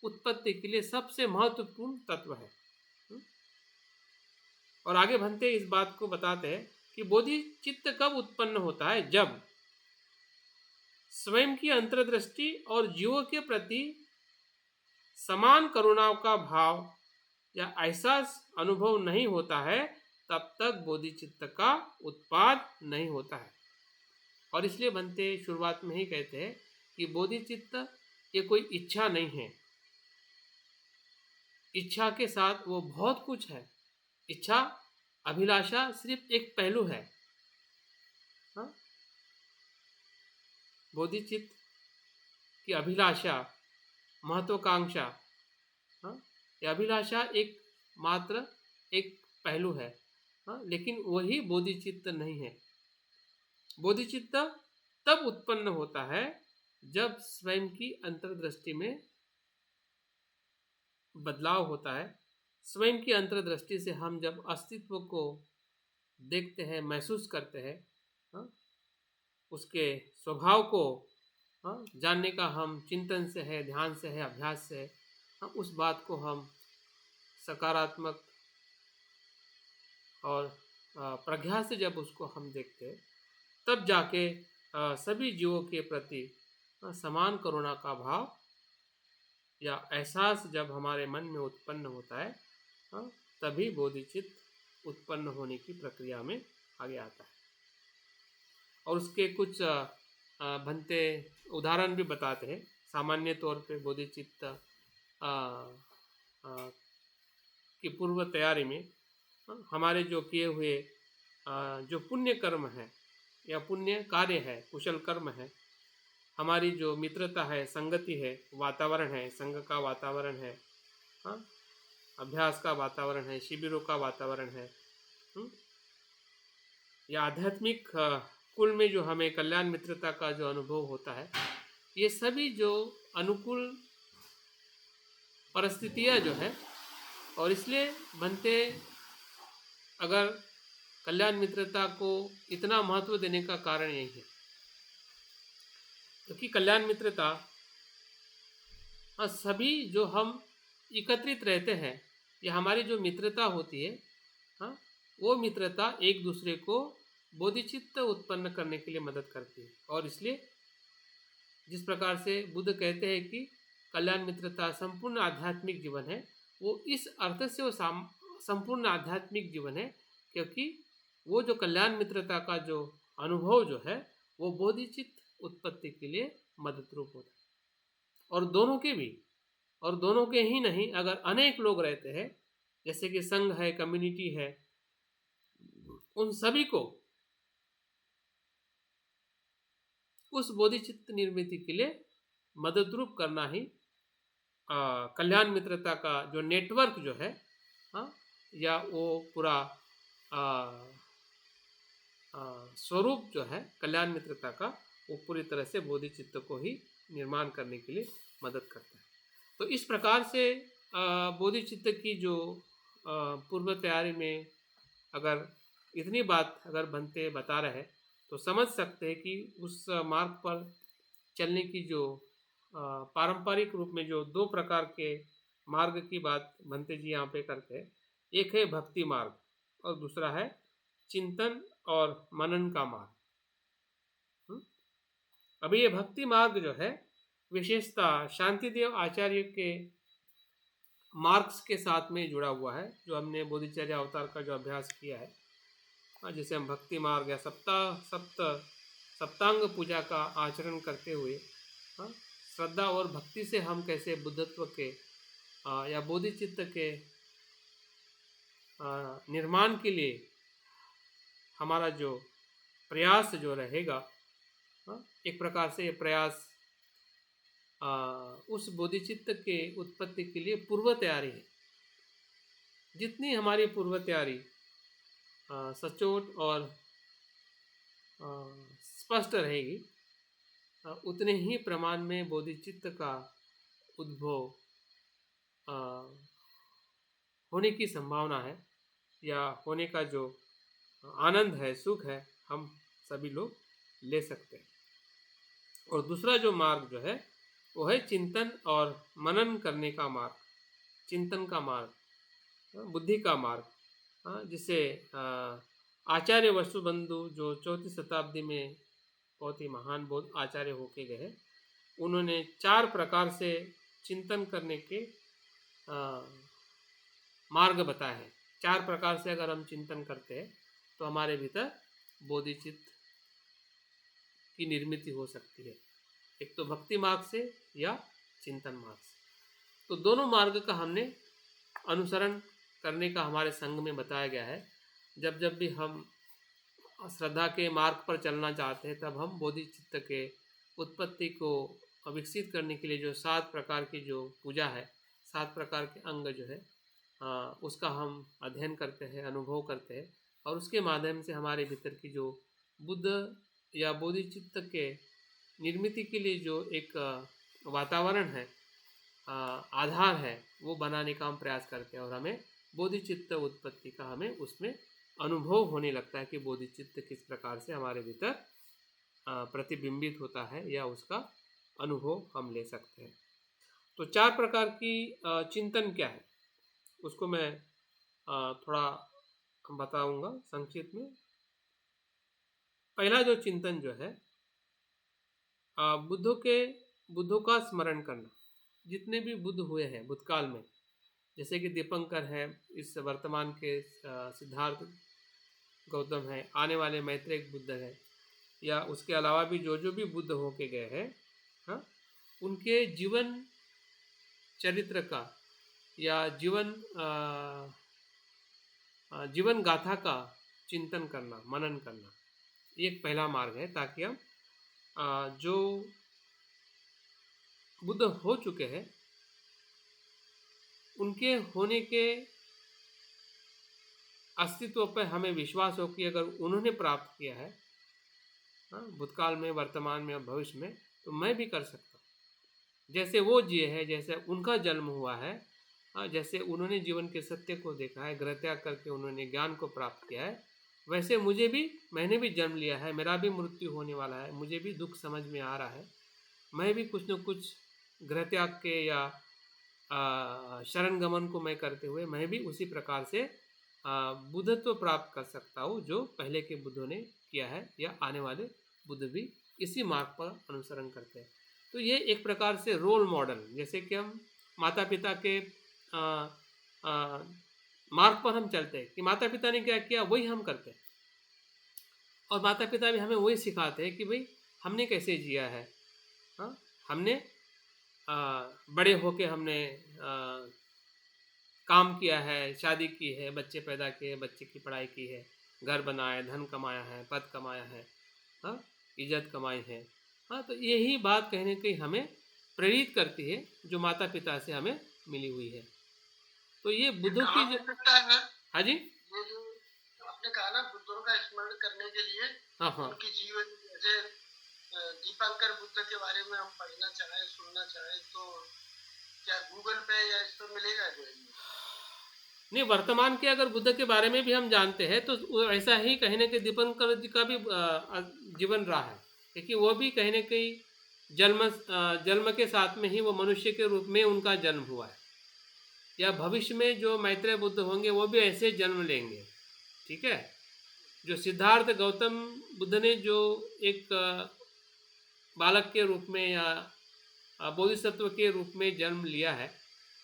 उत्पत्ति के लिए सबसे महत्वपूर्ण तत्व है। और आगे बनते इस बात को बताते हैं कि बोधिचित्त कब उत्पन्न होता है? जब स्वयं की अंतर्दृष्टि और जीवों के प्रति समान करुणा का भाव या एहसास अनुभव नहीं होता है, तब तक बोधिचित्त का उत्पाद नहीं होता है। और इसलिए बनते शुरुआत में ही कहते हैं कि बोधिचित्त ये कोई इच्छा नहीं है, इच्छा के साथ वो बहुत कुछ है। इच्छा, अभिलाषा सिर्फ एक पहलू है। हाँ, बोधिचित्त की अभिलाषा, महत्वाकांक्षा, हाँ, ये अभिलाषा एक मात्र एक पहलू है। हाँ, लेकिन वही बोधिचित्त नहीं है। बोधिचित्त तब उत्पन्न होता है जब स्वयं की अंतर्दृष्टि में बदलाव होता है। स्वयं की अंतर्दृष्टि से हम जब अस्तित्व को देखते हैं, महसूस करते हैं, हाँ, उसके स्वभाव को, हाँ, जानने का हम चिंतन से है, ध्यान से है, अभ्यास से है, हाँ, उस बात को हम सकारात्मक और प्रज्ञा से जब उसको हम देखते हैं, तब जाके सभी जीवों के प्रति समान करुणा का भाव या एहसास जब हमारे मन में उत्पन्न होता है, हाँ, तभी बोधिचित्त उत्पन्न होने की प्रक्रिया में आगे आता है। और उसके कुछ बनते उदाहरण भी बताते हैं। सामान्य तौर पे बोधिचित्त की पूर्व तैयारी में हमारे जो किए हुए जो पुण्य कर्म है या पुण्य कार्य है, कुशल कर्म है, हमारी जो मित्रता है, संगति है, वातावरण है, संघ का वातावरण है, हाँ, अभ्यास का वातावरण है, शिविरों का वातावरण है, या आध्यात्मिक कुल में जो हमें कल्याण मित्रता का जो अनुभव होता है, ये सभी जो अनुकूल परिस्थितियाँ जो है, और इसलिए बनते अगर कल्याण मित्रता को इतना महत्व देने का कारण यही है, क्योंकि कल्याण मित्रता सभी जो हम एकत्रित रहते हैं, ये हमारी जो मित्रता होती है, हाँ, वो मित्रता एक दूसरे को बोधिचित्त उत्पन्न करने के लिए मदद करती है। और इसलिए जिस प्रकार से बुद्ध कहते हैं कि कल्याण मित्रता संपूर्ण आध्यात्मिक जीवन है, वो इस अर्थ से वो संपूर्ण आध्यात्मिक जीवन है, क्योंकि वो जो कल्याण मित्रता का जो अनुभव जो है, वो बोधिचित्त उत्पत्ति के लिए मदद रूप होता है। और दोनों के ही नहीं, अगर अनेक लोग रहते हैं, जैसे कि संघ है, कम्युनिटी है, उन सभी को उस बोधिचित्त निर्मिति के लिए मदद रूप करना ही कल्याण मित्रता का जो नेटवर्क जो है, हाँ, या वो पूरा स्वरूप जो है कल्याण मित्रता का, वो पूरी तरह से बोधिचित्त को ही निर्माण करने के लिए मदद करता है। तो इस प्रकार से बोधिचित्त की जो पूर्व तैयारी में अगर इतनी बात अगर बनते बता रहे हैं, तो समझ सकते हैं कि उस मार्ग पर चलने की जो पारंपरिक रूप में जो दो प्रकार के मार्ग की बात बनते जी यहाँ पे करते हैं। एक है भक्ति मार्ग और दूसरा है चिंतन और मनन का मार्ग। अभी ये भक्ति मार्ग जो है विशेषता शांतिदेव आचार्य के मार्क्स के साथ में जुड़ा हुआ है, जो हमने बोधिचर्या अवतार का जो अभ्यास किया है, जिसे हम भक्ति मार्ग या सप्तांग पूजा का आचरण करते हुए श्रद्धा और भक्ति से हम कैसे बुद्धत्व के या बोधिचित्त के निर्माण के लिए हमारा जो प्रयास जो रहेगा, एक प्रकार से ये प्रयास उस बोधिचित्त के उत्पत्ति के लिए पूर्व तैयारी है। जितनी हमारी पूर्व तैयारी सचोट और स्पष्ट रहेगी, उतने ही प्रमाण में बोधिचित्त का उद्भव होने की संभावना है, या होने का जो आनंद है, सुख है, हम सभी लोग ले सकते हैं। और दूसरा जो मार्ग जो है वो है चिंतन और मनन करने का मार्ग, चिंतन का मार्ग, बुद्धि का मार्ग, जिसे आचार्य वसुबंधु जो 4वीं शताब्दी में बहुत ही महान बौद्ध आचार्य होके गए, उन्होंने 4 प्रकार से चिंतन करने के मार्ग बताए हैं। 4 प्रकार से अगर हम चिंतन करते हैं तो हमारे भीतर बोधिचित्त की निर्मित हो सकती है, एक तो भक्ति मार्ग से या चिंतन मार्ग से। तो दोनों मार्ग का हमने अनुसरण करने का हमारे संघ में बताया गया है। जब जब भी हम श्रद्धा के मार्ग पर चलना चाहते हैं तब हम बोधिचित्त के उत्पत्ति को विकसित करने के लिए जो 7 प्रकार की जो पूजा है, 7 प्रकार के अंग जो है उसका हम अध्ययन करते हैं, अनुभव करते हैं, और उसके माध्यम से हमारे भीतर की जो बुद्ध या बोधिचित्त के निर्मित के लिए जो एक वातावरण है, आधार है, वो बनाने का हम प्रयास करते हैं, और हमें बोधिचित्त उत्पत्ति का हमें उसमें अनुभव होने लगता है कि बोधिचित्त किस प्रकार से हमारे भीतर प्रतिबिंबित होता है, या उसका अनुभव हम ले सकते हैं। तो 4 प्रकार की चिंतन क्या है उसको मैं थोड़ा बताऊंगा संक्षिप्त में। पहला जो चिंतन जो है, बुद्धों का स्मरण करना। जितने भी बुद्ध हुए हैं भूतकाल में, जैसे कि दीपंकर है, इस वर्तमान के सिद्धार्थ गौतम है, आने वाले मैत्रेय बुद्ध है, या उसके अलावा भी जो भी बुद्ध होके गए हैं, हाँ, उनके जीवन चरित्र का या जीवन गाथा का चिंतन करना, मनन करना, ये एक पहला मार्ग है, ताकि हम जो बुद्ध हो चुके हैं उनके होने के अस्तित्व पर हमें विश्वास हो कि अगर उन्होंने प्राप्त किया है भूतकाल में, वर्तमान में और भविष्य में, तो मैं भी कर सकता हूँ। जैसे वो जिए हैं, जैसे उनका जन्म हुआ है, जैसे उन्होंने जीवन के सत्य को देखा है, गृह त्याग करके उन्होंने ज्ञान को प्राप्त किया है, वैसे मैंने भी जन्म लिया है, मेरा भी मृत्यु होने वाला है, मुझे भी दुख समझ में आ रहा है, मैं भी कुछ न कुछ गृह त्याग के या शरण गमन को मैं करते हुए मैं भी उसी प्रकार से बुद्धत्व प्राप्त कर सकता हूँ जो पहले के बुद्धों ने किया है, या आने वाले बुद्ध भी इसी मार्ग पर अनुसरण करते हैं। तो ये एक प्रकार से रोल मॉडल, जैसे कि हम माता पिता के मार्ग पर हम चलते हैं कि माता पिता ने क्या किया वही हम करते हैं, और माता पिता भी हमें वही सिखाते हैं कि भाई हमने कैसे जिया है। हमने बड़े होके हमने काम किया है, शादी की है, बच्चे पैदा किए, बच्चे की पढ़ाई की है, घर बनाया, धन कमाया है, पद कमाया है, इज्जत कमाई है। तो यही बात कहने की हमें प्रेरित करती है जो माता पिता से हमें मिली हुई है। तो ये बुद्धों की हाँ जी, ये जो आपने कहा ना बुद्धों का स्मरण करने के लिए, उनकी जीवन, जैसे दीपंकर बुद्ध के बारे में हम पढ़ना चाहें, सुनना चाहें, तो क्या गूगल पे या इस पर मिलेगा? नहीं, वर्तमान के अगर बुद्ध के बारे में भी हम जानते हैं तो ऐसा ही कहीं ना कहीं दीपंकर जी का भी जीवन रहा है, क्योंकि वो भी कहीं ना कहीं जन्म के साथ में ही वो मनुष्य के रूप में उनका जन्म हुआ है, या भविष्य में जो मैत्रेय बुद्ध होंगे वो भी ऐसे जन्म लेंगे। ठीक है, जो सिद्धार्थ गौतम बुद्ध ने जो एक बालक के रूप में या बोधिसत्व के रूप में जन्म लिया है,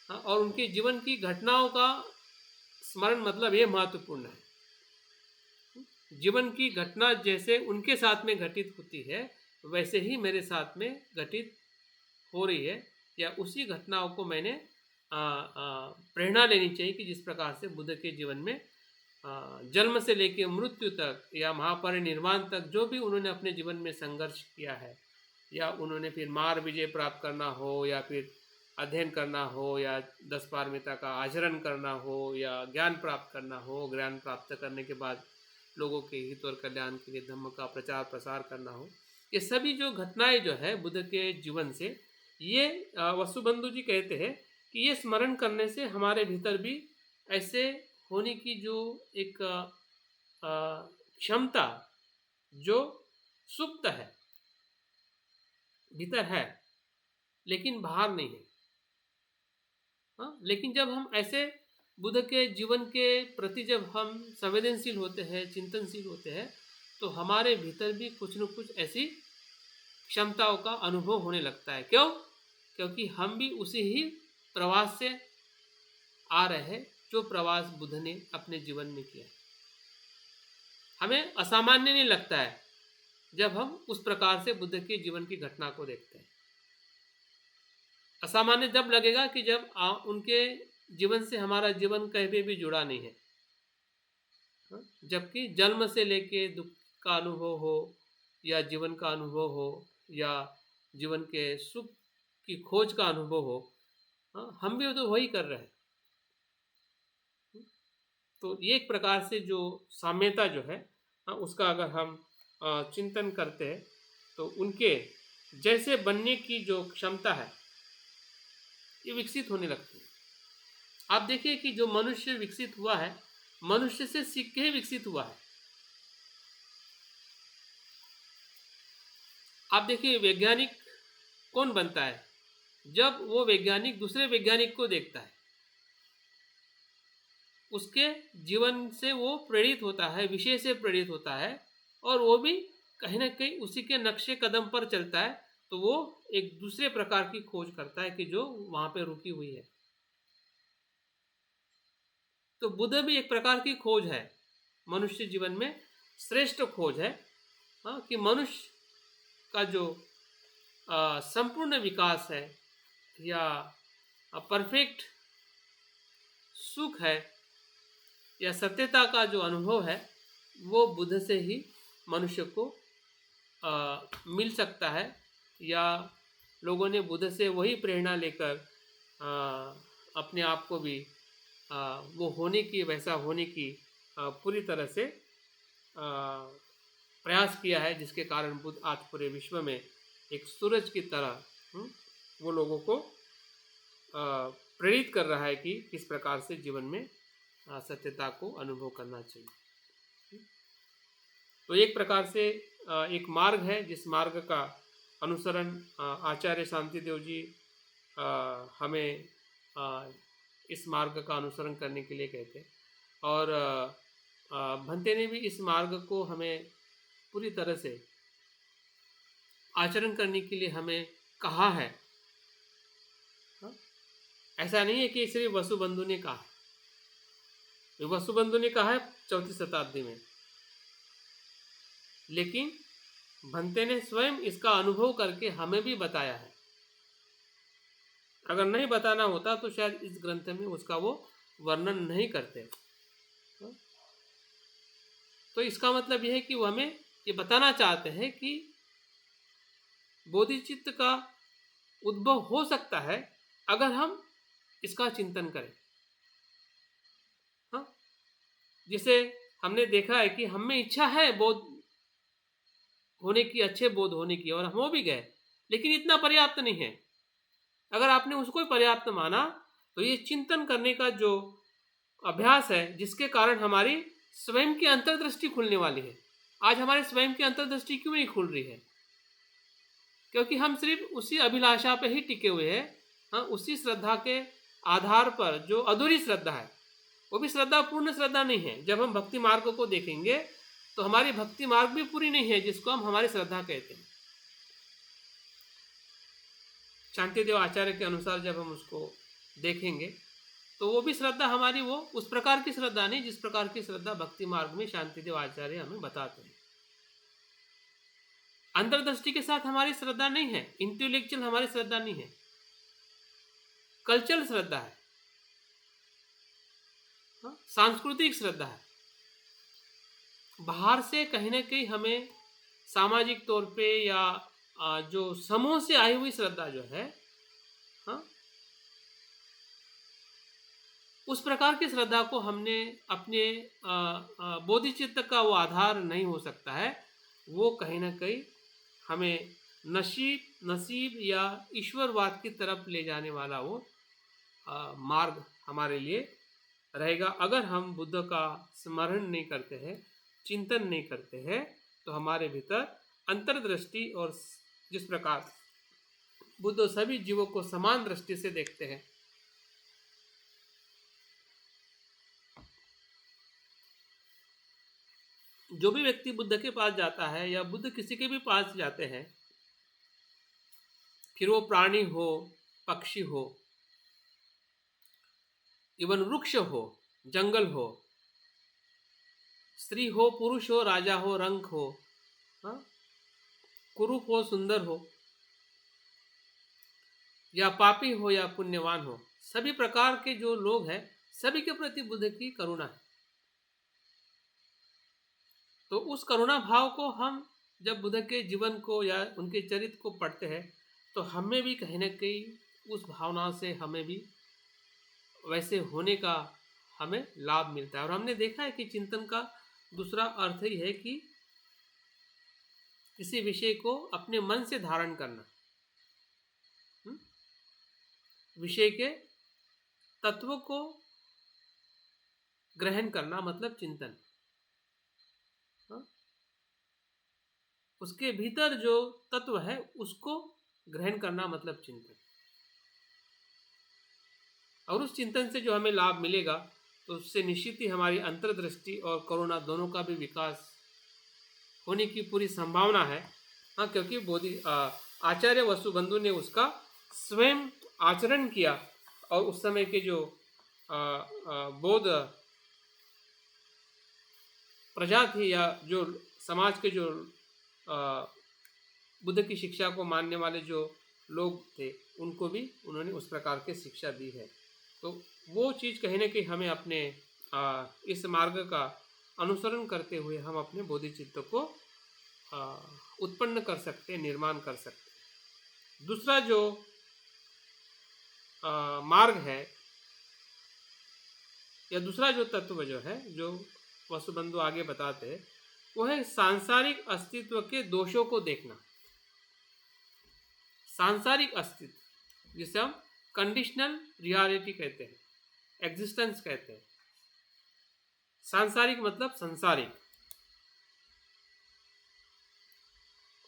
और उनके जीवन की घटनाओं का स्मरण, मतलब ये महत्वपूर्ण है। जीवन की घटना जैसे उनके साथ में घटित होती है वैसे ही मेरे साथ में घटित हो रही है, या उसी घटनाओं को मैंने प्रेरणा लेनी चाहिए कि जिस प्रकार से बुद्ध के जीवन में जन्म से लेकर मृत्यु तक या महापरिनिर्वाण तक जो भी उन्होंने अपने जीवन में संघर्ष किया है, या उन्होंने फिर मार विजय प्राप्त करना हो, या फिर अध्ययन करना हो, या 10 पारमिता का आचरण करना हो, या ज्ञान प्राप्त करना हो, ज्ञान प्राप्त करने के बाद लोगों के हित और कल्याण के लिए धम्म का प्रचार प्रसार करना हो, ये सभी जो घटनाएं जो है बुद्ध के जीवन से, ये वसुबंधु जी कहते हैं कि ये स्मरण करने से हमारे भीतर भी ऐसे होने की जो एक क्षमता जो सुप्त है, भीतर है लेकिन बाहर नहीं है। लेकिन जब हम ऐसे बुद्ध के जीवन के प्रति जब हम संवेदनशील होते हैं, चिंतनशील होते हैं, तो हमारे भीतर भी कुछ न कुछ ऐसी क्षमताओं का अनुभव होने लगता है। क्यों? क्योंकि हम भी उसी ही प्रवास से आ रहे हैं जो प्रवास बुद्ध ने अपने जीवन में किया। हमें असामान्य नहीं लगता है जब हम उस प्रकार से बुद्ध के जीवन की घटना को देखते हैं। असामान्य जब लगेगा कि जब उनके जीवन से हमारा जीवन कहीं भी जुड़ा नहीं है, जबकि जन्म से लेके दुख का अनुभव हो या जीवन का अनुभव हो या जीवन के सुख की खोज का अनुभव हो, हम भी तो वही कर रहे हैं। तो ये एक प्रकार से जो साम्यता जो है, उसका अगर हम चिंतन करते हैं तो उनके जैसे बनने की जो क्षमता है ये विकसित होने लगती है। आप देखिए कि जो मनुष्य विकसित हुआ है, मनुष्य से सीख के ही विकसित हुआ है। आप देखिए वैज्ञानिक कौन बनता है? जब वो वैज्ञानिक दूसरे वैज्ञानिक को देखता है, उसके जीवन से वो प्रेरित होता है, विषय से प्रेरित होता है, और वो भी कहीं ना कहीं उसी के नक्शे कदम पर चलता है। तो वो एक दूसरे प्रकार की खोज करता है कि जो वहां पे रुकी हुई है। तो बुद्ध भी एक प्रकार की खोज है, मनुष्य जीवन में श्रेष्ठ खोज है, कि मनुष्य का जो संपूर्ण विकास है या परफेक्ट सुख है या सत्यता का जो अनुभव है, वो बुद्ध से ही मनुष्य को मिल सकता है, या लोगों ने बुद्ध से वही प्रेरणा लेकर अपने आप को भी वो होने की, वैसा होने की पूरी तरह से प्रयास किया है, जिसके कारण बुद्ध आज पूरे विश्व में एक सूरज की तरह वो लोगों को प्रेरित कर रहा है कि किस प्रकार से जीवन में सत्यता को अनुभव करना चाहिए। तो एक प्रकार से एक मार्ग है, जिस मार्ग का अनुसरण आचार्य शांतिदेव जी हमें इस मार्ग का अनुसरण करने के लिए कहते हैं, और भंते ने भी इस मार्ग को हमें पूरी तरह से आचरण करने के लिए हमें कहा है। ऐसा नहीं है कि सिर्फ वसुबंधु ने कहा, वसुबंधु ने कहा है 4वीं शताब्दी में, लेकिन भंते ने स्वयं इसका अनुभव करके हमें भी बताया है। अगर नहीं बताना होता तो शायद इस ग्रंथ में उसका वो वर्णन नहीं करते। तो इसका मतलब यह है कि वो हमें ये बताना चाहते हैं कि बोधिचित्त का उद्भव हो सकता है अगर हम इसका चिंतन करें। जिसे हमने देखा है कि हम में इच्छा है बोध होने की, अच्छे बोध होने की, और हम हो भी गए, लेकिन इतना पर्याप्त नहीं है। अगर आपने उसको पर्याप्त माना तो ये चिंतन करने का जो अभ्यास है, जिसके कारण हमारी स्वयं की अंतर्दृष्टि खुलने वाली है। आज हमारी स्वयं की अंतर्दृष्टि क्यों नहीं खुल रही है? क्योंकि हम सिर्फ उसी अभिलाषा पे ही टिके हुए हैं, उसी श्रद्धा के आधार पर जो अधूरी श्रद्धा है, वो भी श्रद्धा पूर्ण श्रद्धा नहीं है। जब हम भक्ति मार्ग को देखेंगे तो हमारी भक्ति मार्ग भी पूरी नहीं है, जिसको हम हमारी श्रद्धा कहते हैं। शांतिदेव आचार्य के अनुसार जब हम उसको देखेंगे तो वो भी श्रद्धा हमारी वो उस प्रकार की श्रद्धा नहीं जिस प्रकार की श्रद्धा भक्ति मार्ग में शांतिदेव आचार्य हमें बताते हैं। अंतर्दृष्टि के साथ हमारी श्रद्धा नहीं है, इंटेलेक्चुअल हमारी श्रद्धा नहीं है, कल्चरल श्रद्धा है, सांस्कृतिक श्रद्धा है। बाहर से कहीं ना कहीं हमें सामाजिक तौर पे या जो समूह से आई हुई श्रद्धा जो है, उस प्रकार की श्रद्धा को हमने अपने बोधिचित्त का वो आधार नहीं हो सकता है। वो कहीं ना कहीं हमें नसीब या ईश्वरवाद की तरफ ले जाने वाला वो मार्ग हमारे लिए रहेगा। अगर हम बुद्ध का स्मरण नहीं करते हैं, चिंतन नहीं करते हैं, तो हमारे भीतर अंतर्दृष्टि, और जिस प्रकार बुद्ध सभी जीवों को समान दृष्टि से देखते हैं, जो भी व्यक्ति बुद्ध के पास जाता है या बुद्ध किसी के भी पास जाते हैं, फिर वो प्राणी हो, पक्षी हो, इवन वृक्ष हो, जंगल हो, स्त्री हो, पुरुष हो, राजा हो, रंग हो, कुरूप हो सुंदर हो, या पापी हो या पुण्यवान हो, सभी प्रकार के जो लोग हैं सभी के प्रति बुद्ध की करुणा है। तो उस करुणा भाव को हम जब बुद्ध के जीवन को या उनके चरित्र को पढ़ते हैं तो हमें भी कहीं ना कहीं उस भावना से हमें भी वैसे होने का हमें लाभ मिलता है। और हमने देखा है कि चिंतन का दूसरा अर्थ ही है कि किसी विषय को अपने मन से धारण करना, विषय के तत्व को ग्रहण करना मतलब चिंतन। उसके भीतर जो तत्व है उसको ग्रहण करना मतलब चिंतन। और उस चिंतन से जो हमें लाभ मिलेगा तो उससे निश्चित ही हमारी अंतर्दृष्टि और करुणा दोनों का भी विकास होने की पूरी संभावना है। हाँ, क्योंकि आचार्य वसुबंधु ने उसका स्वयं आचरण किया और उस समय के जो बौद्ध प्रजा थी या जो समाज के जो बुद्ध की शिक्षा को मानने वाले जो लोग थे उनको भी उन्होंने उस प्रकार की शिक्षा दी है। तो वो चीज़ कहीं ना कहीं हमें अपने इस मार्ग का अनुसरण करते हुए हम अपने बोधिचित्त को उत्पन्न कर सकते, निर्माण कर सकते। दूसरा जो मार्ग है या दूसरा जो तत्व जो है जो वसुबंधु आगे बताते हैं वो है सांसारिक अस्तित्व के दोषों को देखना। सांसारिक अस्तित्व जिसे हम कंडीशनल रियलिटी कहते हैं, एग्जिस्टेंस कहते हैं। सांसारिक मतलब संसारिक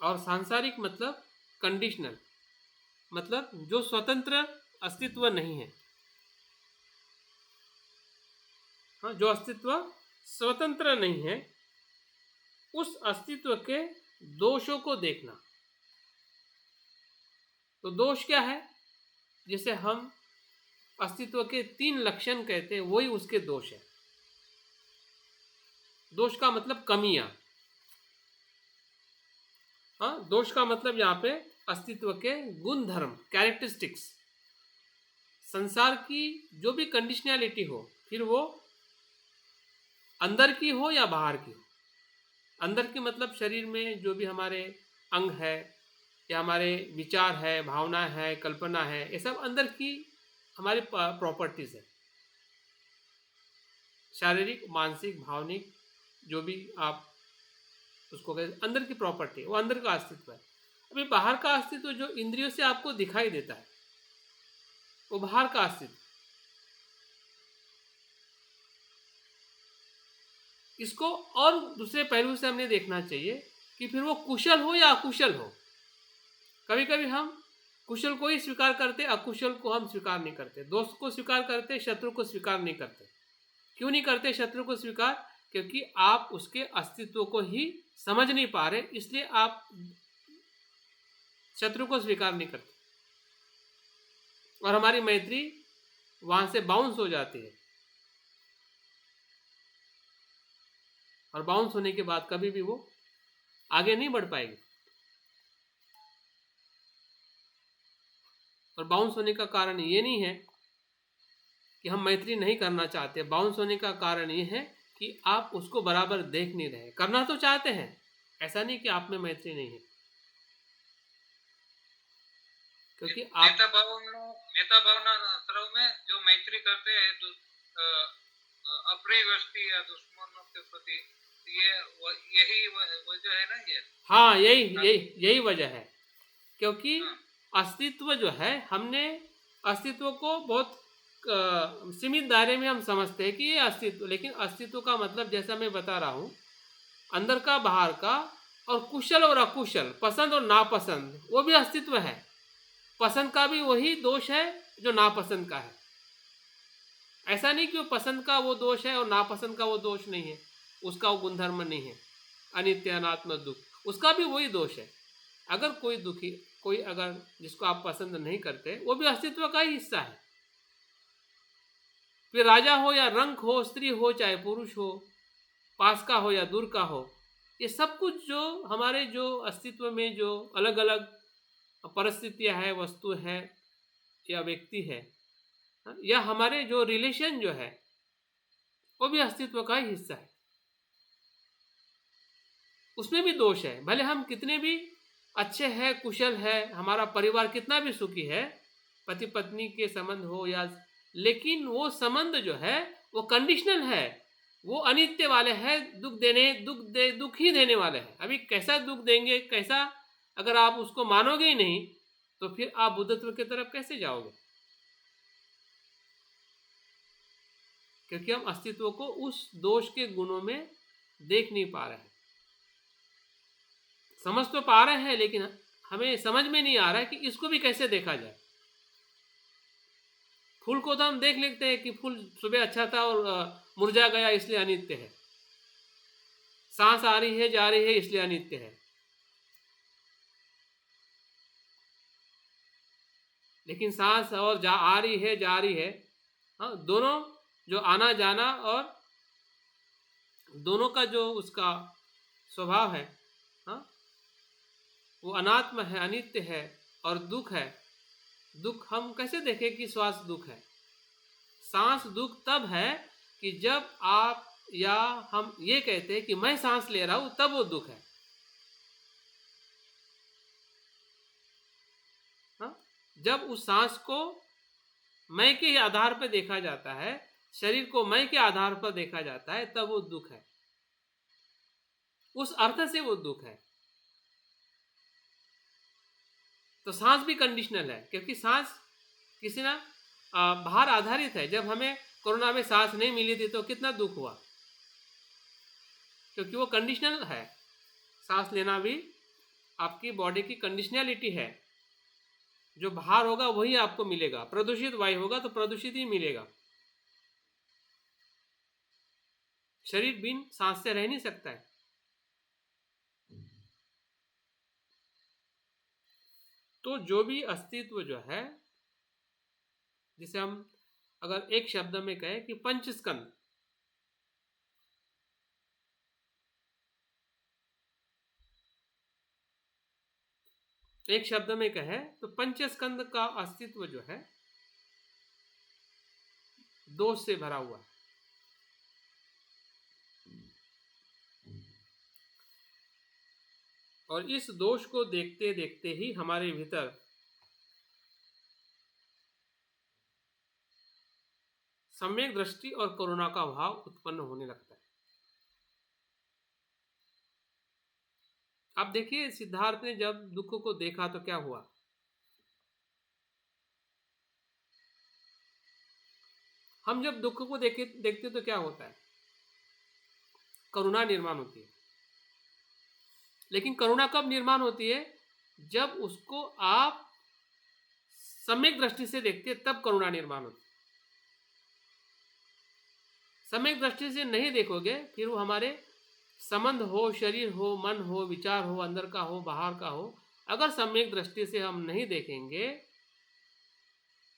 और सांसारिक मतलब कंडीशनल मतलब जो स्वतंत्र अस्तित्व नहीं है। हाँ, जो अस्तित्व स्वतंत्र नहीं है उस अस्तित्व के दोषों को देखना। तो दोष क्या है? जिसे हम अस्तित्व के 3 लक्षण कहते हैं वही उसके दोष है। दोष का मतलब कमियां। हाँ, दोष का मतलब यहाँ पे अस्तित्व के गुण धर्म, कैरेक्टरिस्टिक्स। संसार की जो भी कंडीशनैलिटी हो, फिर वो अंदर की हो या बाहर की हो। अंदर की मतलब शरीर में जो भी हमारे अंग है या हमारे विचार है, भावना है, कल्पना है, ये सब अंदर की हमारी प्रॉपर्टीज है। शारीरिक, मानसिक, भावनिक जो भी आप उसको कहते अंदर की प्रॉपर्टी, वो अंदर का अस्तित्व है। अभी बाहर का अस्तित्व जो इंद्रियों से आपको दिखाई देता है वो बाहर का अस्तित्व। इसको और दूसरे पहलू से हमने देखना चाहिए कि फिर वो कुशल हो या अकुशल हो। कभी कभी हम कुशल को ही स्वीकार करते, अकुशल को हम स्वीकार नहीं करते। दोस्त को स्वीकार करते, शत्रु को स्वीकार नहीं करते। क्यों नहीं करते शत्रु को स्वीकार? क्योंकि आप उसके अस्तित्व को ही समझ नहीं पा रहे, इसलिए आप शत्रु को स्वीकार नहीं करते और हमारी मैत्री वहां से बाउंस हो जाती है। और बाउंस होने के बाद कभी भी वो आगे नहीं बढ़ पाएगी। और बाउंस होने का कारण ये नहीं है कि हम मैत्री नहीं करना चाहते। बाउंस होने का कारण ये है कि आप उसको बराबर देख नहीं रहे। करना तो चाहते हैं, ऐसा नहीं कि आप में मैत्री नहीं है, क्योंकि आप नेता भावना सर्व में जो मैत्री करते हैं तो अपनी व्यक्ति या दुश्मनों के प्रति, यही वजह है ना ये। हाँ, यही वजह है। क्योंकि अस्तित्व जो है, हमने अस्तित्व को बहुत सीमित दायरे में हम समझते हैं कि ये अस्तित्व, लेकिन अस्तित्व का मतलब जैसा मैं बता रहा हूँ अंदर का, बाहर का, और कुशल और अकुशल, पसंद और नापसंद, वो भी अस्तित्व है। पसंद का भी वही दोष है जो नापसंद का है। ऐसा नहीं कि वो पसंद का वो दोष है और नापसंद का वो दोष नहीं है, उसका वो गुणधर्म नहीं है। अनित्य, अनात्म, दुख, उसका भी वही दोष है। अगर कोई दुखी, कोई अगर जिसको आप पसंद नहीं करते, वो भी अस्तित्व का ही हिस्सा है। फिर राजा हो या रंक हो, स्त्री हो चाहे पुरुष हो, पास का हो या दूर का हो, ये सब कुछ जो हमारे जो अस्तित्व में जो अलग अलग परिस्थितियां है, वस्तु है या व्यक्ति है, या हमारे जो रिलेशन जो है, वो भी अस्तित्व का ही हिस्सा है। उसमें भी दोष है। भले हम कितने भी अच्छे हैं, कुशल है, हमारा परिवार कितना भी सुखी है, पति पत्नी के संबंध हो या, लेकिन वो संबंध जो है वो कंडीशनल है, वो अनित्य वाले हैं, दुख ही देने वाले हैं। अभी कैसा दुख देंगे, कैसा, अगर आप उसको मानोगे ही नहीं तो फिर आप बुद्धत्व की तरफ कैसे जाओगे? क्योंकि हम अस्तित्व को उस दोष के गुणों में देख नहीं पा रहे हैं। समझ तो पा रहे हैं, लेकिन हमें समझ में नहीं आ रहा है कि इसको भी कैसे देखा जाए। फूल को तो हम देख लेते हैं कि फूल सुबह अच्छा था और मुरझा गया, इसलिए अनित्य है। सांस आ रही है, जा रही है, इसलिए अनित्य है। लेकिन सांस और आ रही है, जा रही है, हाँ, दोनों जो आना जाना और दोनों का जो उसका स्वभाव है, हाँ, वो अनात्म है, अनित्य है। और दुख है, दुख हम कैसे देखें कि श्वास दुख है? सांस दुख तब है कि जब आप या हम ये कहते हैं कि मैं सांस ले रहा हूं, तब वो दुख है। हाँ? जब उस सांस को मैं के आधार पर देखा जाता है, शरीर को मैं के आधार पर देखा जाता है, तब वो दुख है। उस अर्थ से वो दुख है। तो सांस भी कंडीशनल है, क्योंकि सांस किसी ना बाहर आधारित है। जब हमें कोरोना में सांस नहीं मिली थी तो कितना दुख हुआ, क्योंकि वो कंडीशनल है। सांस लेना भी आपकी बॉडी की कंडीशनैलिटी है। जो बाहर होगा वही आपको मिलेगा। प्रदूषित वायु होगा तो प्रदूषित ही मिलेगा। शरीर बिन सांस से रह नहीं सकता है। तो जो भी अस्तित्व जो है, जिसे हम अगर एक शब्द में कहें कि पंचस्कंद, एक शब्द में कहे तो पंचस्कंद का अस्तित्व जो है दोष से भरा हुआ है। और इस दोष को देखते देखते ही हमारे भीतर सम्यक दृष्टि और करुणा का भाव उत्पन्न होने लगता है। अब देखिए, सिद्धार्थ ने जब दुख को देखा तो क्या हुआ? हम जब दुख को देखते तो क्या होता है? करुणा निर्माण होती है। लेकिन करुणा कब निर्माण होती है? जब उसको आप सम्यक दृष्टि से देखते हैं, तब करुणा निर्माण होती है। सम्यक दृष्टि से नहीं देखोगे, फिर वो हमारे संबंध हो, शरीर हो, मन हो, विचार हो, अंदर का हो, बाहर का हो, अगर सम्यक दृष्टि से हम नहीं देखेंगे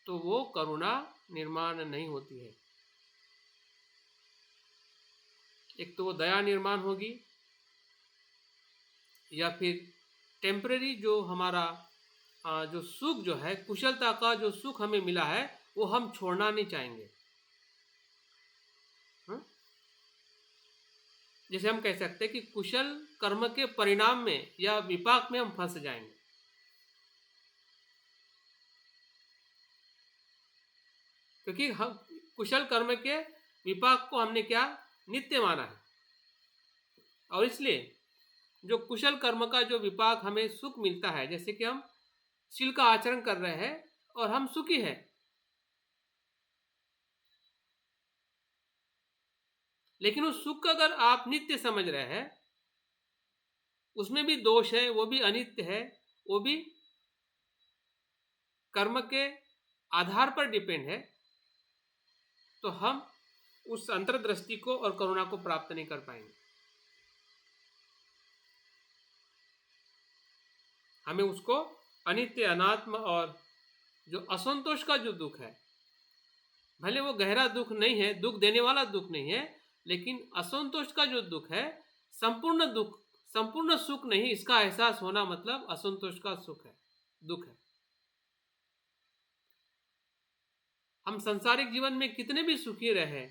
तो वो करुणा निर्माण नहीं होती है। एक तो वो दया निर्माण होगी, या फिर टेम्पररी जो हमारा जो सुख जो है, कुशलता का जो सुख हमें मिला है, वो हम छोड़ना नहीं चाहेंगे। जैसे हम कह सकते हैं कि कुशल कर्म के परिणाम में या विपाक में हम फंस जाएंगे। क्योंकि हम कुशल कर्म के विपाक को हमने क्या नित्य माना है। और इसलिए जो कुशल कर्म का जो विपाक हमें सुख मिलता है, जैसे कि हम शील का आचरण कर रहे हैं और हम सुखी हैं, लेकिन उस सुख को अगर आप नित्य समझ रहे हैं, उसमें भी दोष है, वो भी अनित्य है, वो भी कर्म के आधार पर डिपेंड है, तो हम उस अंतर्दृष्टि को और करुणा को प्राप्त नहीं कर पाएंगे। हमें उसको अनित्य, अनात्म और जो असंतोष का जो दुख है, भले वो गहरा दुख नहीं है, दुख देने वाला दुख नहीं है, लेकिन असंतोष का जो दुख है, संपूर्ण दुख संपूर्ण सुख नहीं, इसका एहसास होना मतलब असंतोष का सुख है, दुख है। हम सांसारिक जीवन में कितने भी सुखी रहे,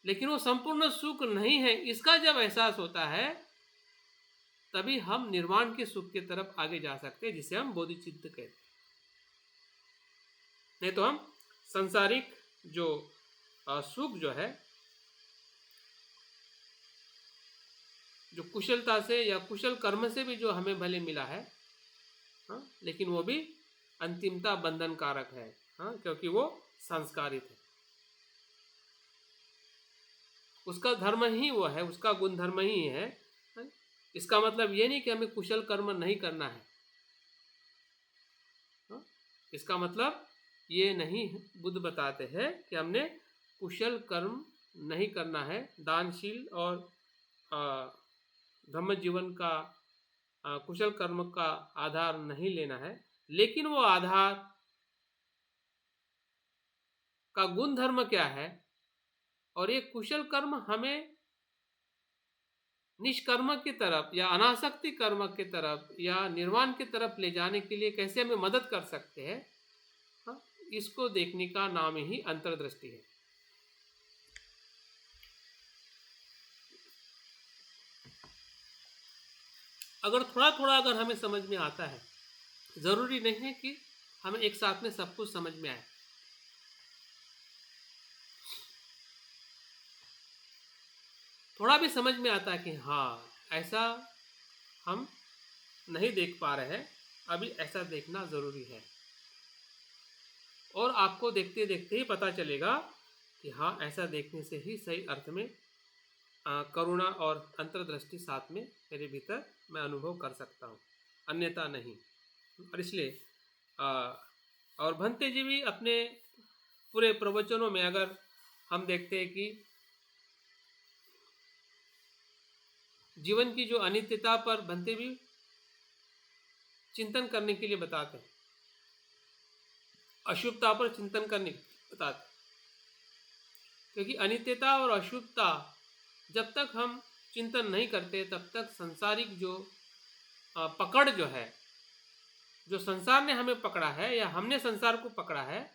लेकिन वो संपूर्ण सुख नहीं है, इसका जब एहसास होता है तभी हम निर्वाण के सुख की तरफ आगे जा सकते हैं, जिसे हम बोधिचित्त कहते हैं। नहीं तो हम सांसारिक जो सुख जो है, जो कुशलता से या कुशल कर्म से भी जो हमें भले मिला है, लेकिन वो भी अंतिमता बंधन कारक है, क्योंकि वो संस्कारित है। उसका धर्म ही वो है, उसका गुण धर्म ही है। इसका मतलब ये नहीं कि हमें कुशल कर्म नहीं करना है, इसका मतलब ये नहीं बुद्ध बताते हैं कि हमने कुशल कर्म नहीं करना है, दानशील और धम्म जीवन का कुशल कर्म का आधार नहीं लेना है, लेकिन वो आधार का गुण धर्म क्या है, और ये कुशल कर्म हमें निष्कर्म की तरफ या अनासक्ति कर्म की तरफ या निर्वाण की तरफ ले जाने के लिए कैसे हमें मदद कर सकते हैं, इसको देखने का नाम ही अंतर्दृष्टि है। अगर थोड़ा थोड़ा अगर हमें समझ में आता है, जरूरी नहीं है कि हमें एक साथ में सब कुछ समझ में आए। थोड़ा भी समझ में आता है कि हाँ ऐसा हम नहीं देख पा रहे हैं, अभी ऐसा देखना जरूरी है, और आपको देखते देखते ही पता चलेगा कि हाँ ऐसा देखने से ही सही अर्थ में करुणा और अंतर्दृष्टि साथ में मेरे भीतर मैं अनुभव कर सकता हूँ, अन्यथा नहीं। और इसलिए और भंते जी भी अपने पूरे प्रवचनों में अगर हम देखते हैं कि जीवन की जो अनित्यता पर भंते भी चिंतन करने के लिए बताते हैं, अशुभता पर चिंतन करने बताते हैं, क्योंकि अनित्यता और अशुभता जब तक हम चिंतन नहीं करते तब तक संसारिक जो पकड़ जो है, जो संसार ने हमें पकड़ा है या हमने संसार को पकड़ा है,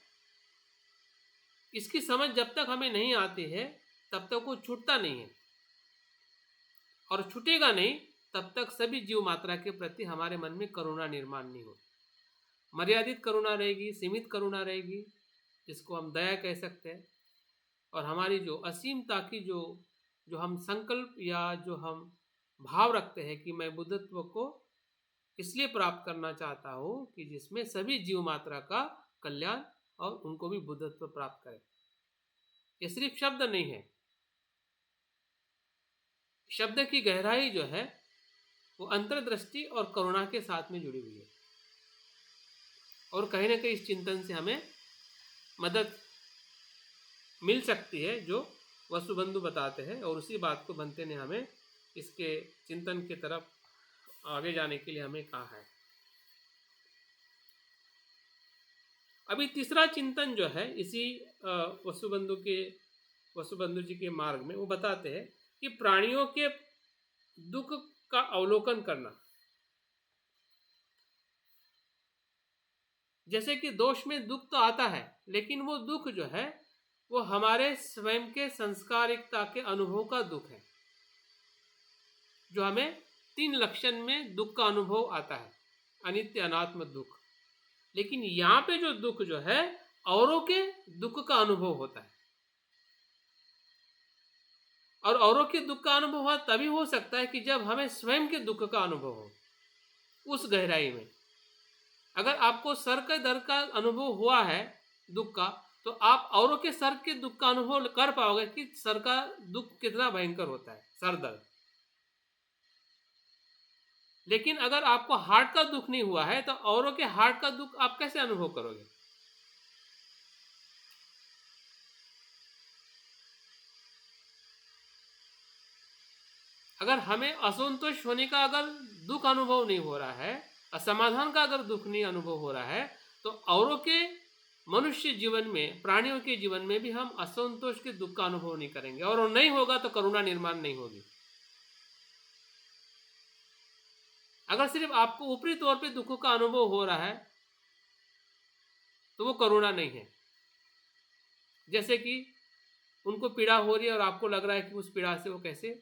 इसकी समझ जब तक हमें नहीं आती है तब तक वो छूटता नहीं है, और छूटेगा नहीं तब तक सभी जीव मात्रा के प्रति हमारे मन में करुणा निर्माण नहीं हो। मर्यादित करुणा रहेगी, सीमित करुणा रहेगी, जिसको हम दया कह सकते हैं, और हमारी जो असीमता की जो हम संकल्प या जो हम भाव रखते हैं कि मैं बुद्धत्व को इसलिए प्राप्त करना चाहता हूँ कि जिसमें सभी जीव मात्रा का कल्याण और उनको भी बुद्धत्व प्राप्त करे। ये सिर्फ शब्द नहीं है, शब्द की गहराई जो है वो अंतर्दृष्टि और करुणा के साथ में जुड़ी हुई है, और कहीं ना कहीं इस चिंतन से हमें मदद मिल सकती है जो वसुबंधु बताते हैं, और उसी बात को भंते ने हमें इसके चिंतन की तरफ आगे जाने के लिए हमें कहा है। अभी तीसरा चिंतन जो है इसी वसुबंधु जी के मार्ग में वो बताते हैं कि प्राणियों के दुख का अवलोकन करना, जैसे कि दोष में दुख तो आता है, लेकिन वो दुख जो है वो हमारे स्वयं के संस्कारिकता के अनुभव का दुख है, जो हमें 3 लक्षण में दुख का अनुभव आता है, अनित्य अनात्म दुख। लेकिन यहाँ पे जो दुख जो है औरों के दुख का अनुभव होता है, और औरों के दुख का अनुभव तभी हो सकता है कि जब हमें स्वयं के दुख का अनुभव हो, उस गहराई में। अगर आपको सर के दर्द का अनुभव हुआ है दुख का, तो आप औरों के सर के दुख का अनुभव कर पाओगे कि सर का दुख कितना भयंकर होता है, सर दर्द। लेकिन अगर आपको हार्ट का दुख नहीं हुआ है तो औरों के हार्ट का दुख आप कैसे अनुभव करोगे? अगर हमें असंतोष होने का अगर दुख अनुभव नहीं हो रहा है, असमाधान का अगर दुख नहीं अनुभव हो रहा है, तो औरों के मनुष्य जीवन में, प्राणियों के जीवन में भी हम असंतोष के दुख का अनुभव नहीं करेंगे, और नहीं होगा तो करुणा निर्माण नहीं होगी। अगर सिर्फ आपको ऊपरी तौर पे दुखों का अनुभव हो रहा है तो वो करुणा नहीं है। जैसे कि उनको पीड़ा हो रही है और आपको लग रहा है कि उस पीड़ा से वो कैसे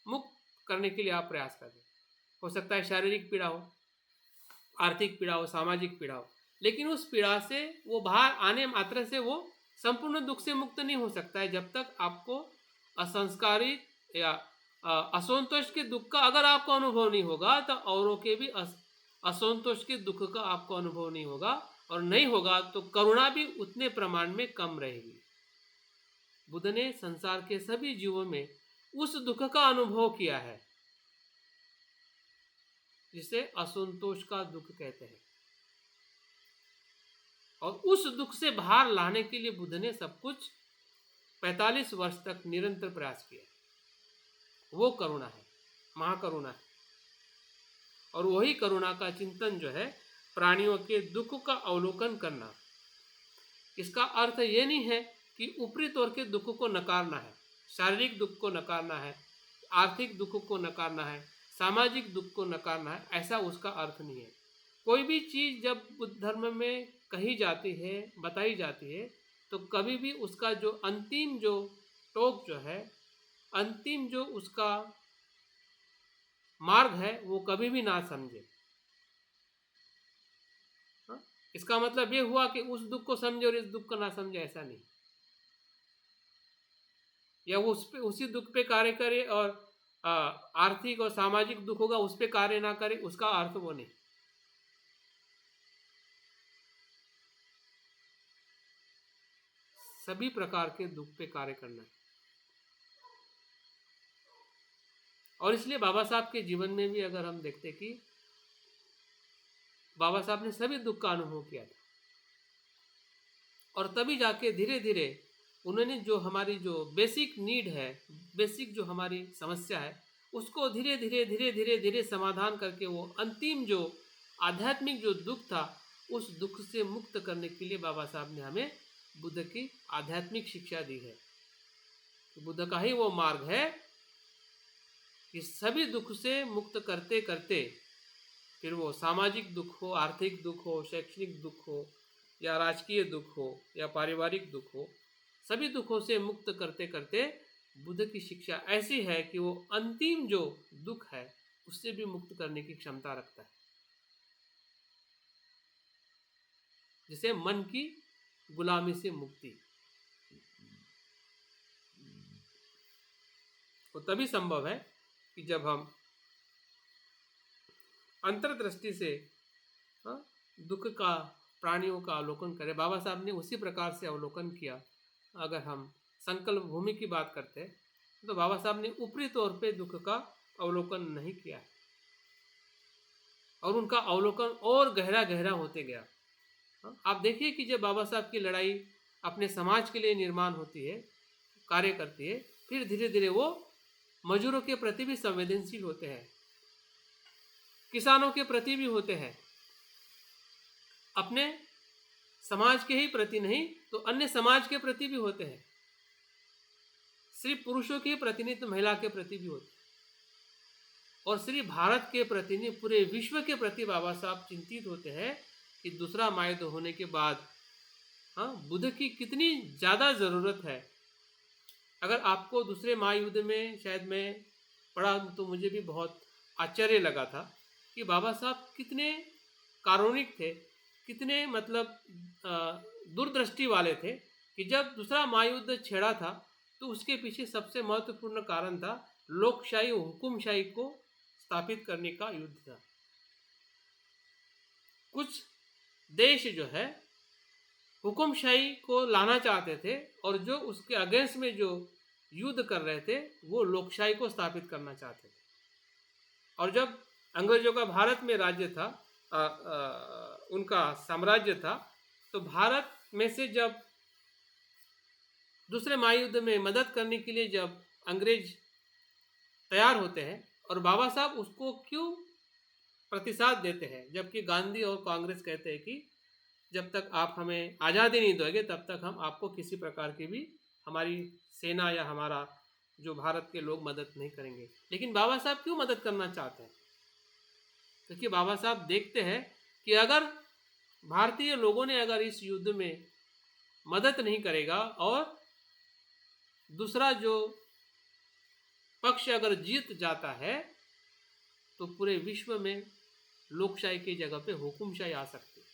मुक्त करने के लिए आप प्रयास कर रहे हैं। हो सकता है शारीरिक पीड़ा हो, आर्थिक पीड़ा हो, सामाजिक पीड़ा हो, लेकिन उस पीड़ा से वो बाहर आने मात्र से वो संपूर्ण दुख से मुक्त नहीं हो सकता है जब तक आपको असंस्कारित या असंतोष के दुख का अगर आपको अनुभव नहीं होगा तो औरों के भी असंतोष के दुख का आपको अनुभव नहीं होगा, और नहीं होगा तो करुणा भी उतने प्रमाण में कम रहेगी। बुद्ध ने संसार के सभी जीवों में उस दुख का अनुभव किया है जिसे असंतोष का दुख कहते हैं, और उस दुख से बाहर लाने के लिए बुद्ध ने सब कुछ 45 वर्ष तक निरंतर प्रयास किया। वो करुणा है, महाकरुणा है। और वही करुणा का चिंतन जो है प्राणियों के दुख का अवलोकन करना। इसका अर्थ ये नहीं है कि ऊपरी तौर के दुख को नकारना है, शारीरिक दुख को नकारना है, आर्थिक दुख को नकारना है, सामाजिक दुख को नकारना है, ऐसा उसका अर्थ नहीं है। कोई भी चीज़ जब बुद्ध धर्म में कही जाती है, बताई जाती है, तो कभी भी उसका जो अंतिम जो टोक जो है, अंतिम जो उसका मार्ग है, वो कभी भी ना समझे। इसका मतलब ये हुआ कि उस दुख को समझे और इस दुख को ना समझे, ऐसा नहीं। या वो उसी दुख पे कार्य करे और आर्थिक और सामाजिक दुख होगा उस पे कार्य ना करे, उसका अर्थ वो नहीं। सभी प्रकार के दुख पे कार्य करना है। और इसलिए बाबा साहब के जीवन में भी अगर हम देखते कि बाबा साहब ने सभी दुख का अनुभव किया था, और तभी जाके धीरे धीरे उन्होंने जो हमारी जो बेसिक नीड है, बेसिक जो हमारी समस्या है, उसको धीरे धीरे धीरे धीरे धीरे समाधान करके वो अंतिम जो आध्यात्मिक जो दुख था, उस दुख से मुक्त करने के लिए बाबा साहब ने हमें बुद्ध की आध्यात्मिक शिक्षा दी है। तो बुद्ध का ही वो मार्ग है कि सभी दुख से मुक्त करते करते, फिर वो सामाजिक दुख हो, आर्थिक दुख हो, शैक्षणिक दुख हो, या राजकीय दुख हो, या पारिवारिक दुख हो, सभी दुखों से मुक्त करते करते बुद्ध की शिक्षा ऐसी है कि वो अंतिम जो दुख है उससे भी मुक्त करने की क्षमता रखता है, जिसे मन की गुलामी से मुक्ति। वो तभी संभव है कि जब हम अंतर्दृष्टि से दुख का, प्राणियों का अवलोकन करें। बाबा साहब ने उसी प्रकार से अवलोकन किया। अगर हम संकल्प भूमि की बात करते हैं तो बाबा साहब ने ऊपरी तौर पे दुख का अवलोकन नहीं किया, और उनका अवलोकन और गहरा गहरा होते गया। आप देखिए कि जब बाबा साहब की लड़ाई अपने समाज के लिए निर्माण होती है, कार्य करती है, फिर धीरे धीरे वो मजदूरों के प्रति भी संवेदनशील होते हैं, किसानों के प्रति भी होते हैं, अपने समाज के ही प्रति नहीं तो अन्य समाज के प्रति भी होते हैं, सिर्फ पुरुषों के प्रति नहीं तो महिला के प्रति भी होते हैं, और सिर्फ भारत के प्रति नहीं पूरे विश्व के प्रति बाबा साहब चिंतित होते हैं कि दूसरा महायुद्ध होने के बाद बुद्ध की कितनी ज़्यादा ज़रूरत है। अगर आपको दूसरे महायुद्ध में शायद मैं पढ़ा तो मुझे भी बहुत आश्चर्य लगा था कि बाबा साहब कितने कारुणिक थे, कितने मतलब दूरदृष्टि वाले थे कि जब दूसरा महायुद्ध छेड़ा था तो उसके पीछे सबसे महत्वपूर्ण कारण था लोकशाही, हुकुमशाही को स्थापित करने का युद्ध था। कुछ देश जो है हुकुमशाही को लाना चाहते थे और जो उसके अगेंस्ट में जो युद्ध कर रहे थे वो लोकशाही को स्थापित करना चाहते थे। और जब अंग्रेजों का भारत में राज्य था, उनका साम्राज्य था, तो भारत में से जब दूसरे महायुद्ध में मदद करने के लिए जब अंग्रेज तैयार होते हैं और बाबा साहब उसको क्यों प्रतिसाद देते हैं, जबकि गांधी और कांग्रेस कहते हैं कि जब तक आप हमें आज़ादी नहीं दोगे तब तक हम आपको किसी प्रकार की भी हमारी सेना या हमारा जो भारत के लोग मदद नहीं करेंगे। लेकिन बाबा साहब क्यों मदद करना चाहते हैं? क्योंकि बाबा साहब देखते हैं कि अगर भारतीय लोगों ने अगर इस युद्ध में मदद नहीं करेगा और दूसरा जो पक्ष अगर जीत जाता है तो पूरे विश्व में लोकशाही की जगह पे हुकुमशाही आ सकती है।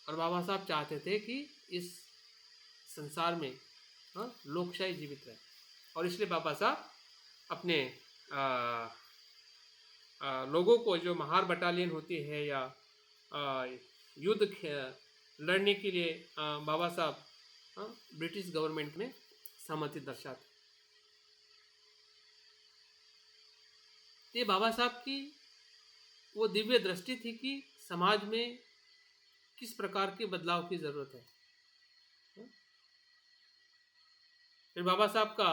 और बाबा साहब चाहते थे कि इस संसार में लोकशाही जीवित रहे, और इसलिए बाबा साहब अपने लोगों को, जो महार बटालियन होती है या युद्ध लड़ने के लिए बाबा साहब ब्रिटिश गवर्नमेंट में सहमति दर्शाते। ये बाबा साहब की वो दिव्य दृष्टि थी कि समाज में किस प्रकार के बदलाव की ज़रूरत है। फिर बाबा साहब का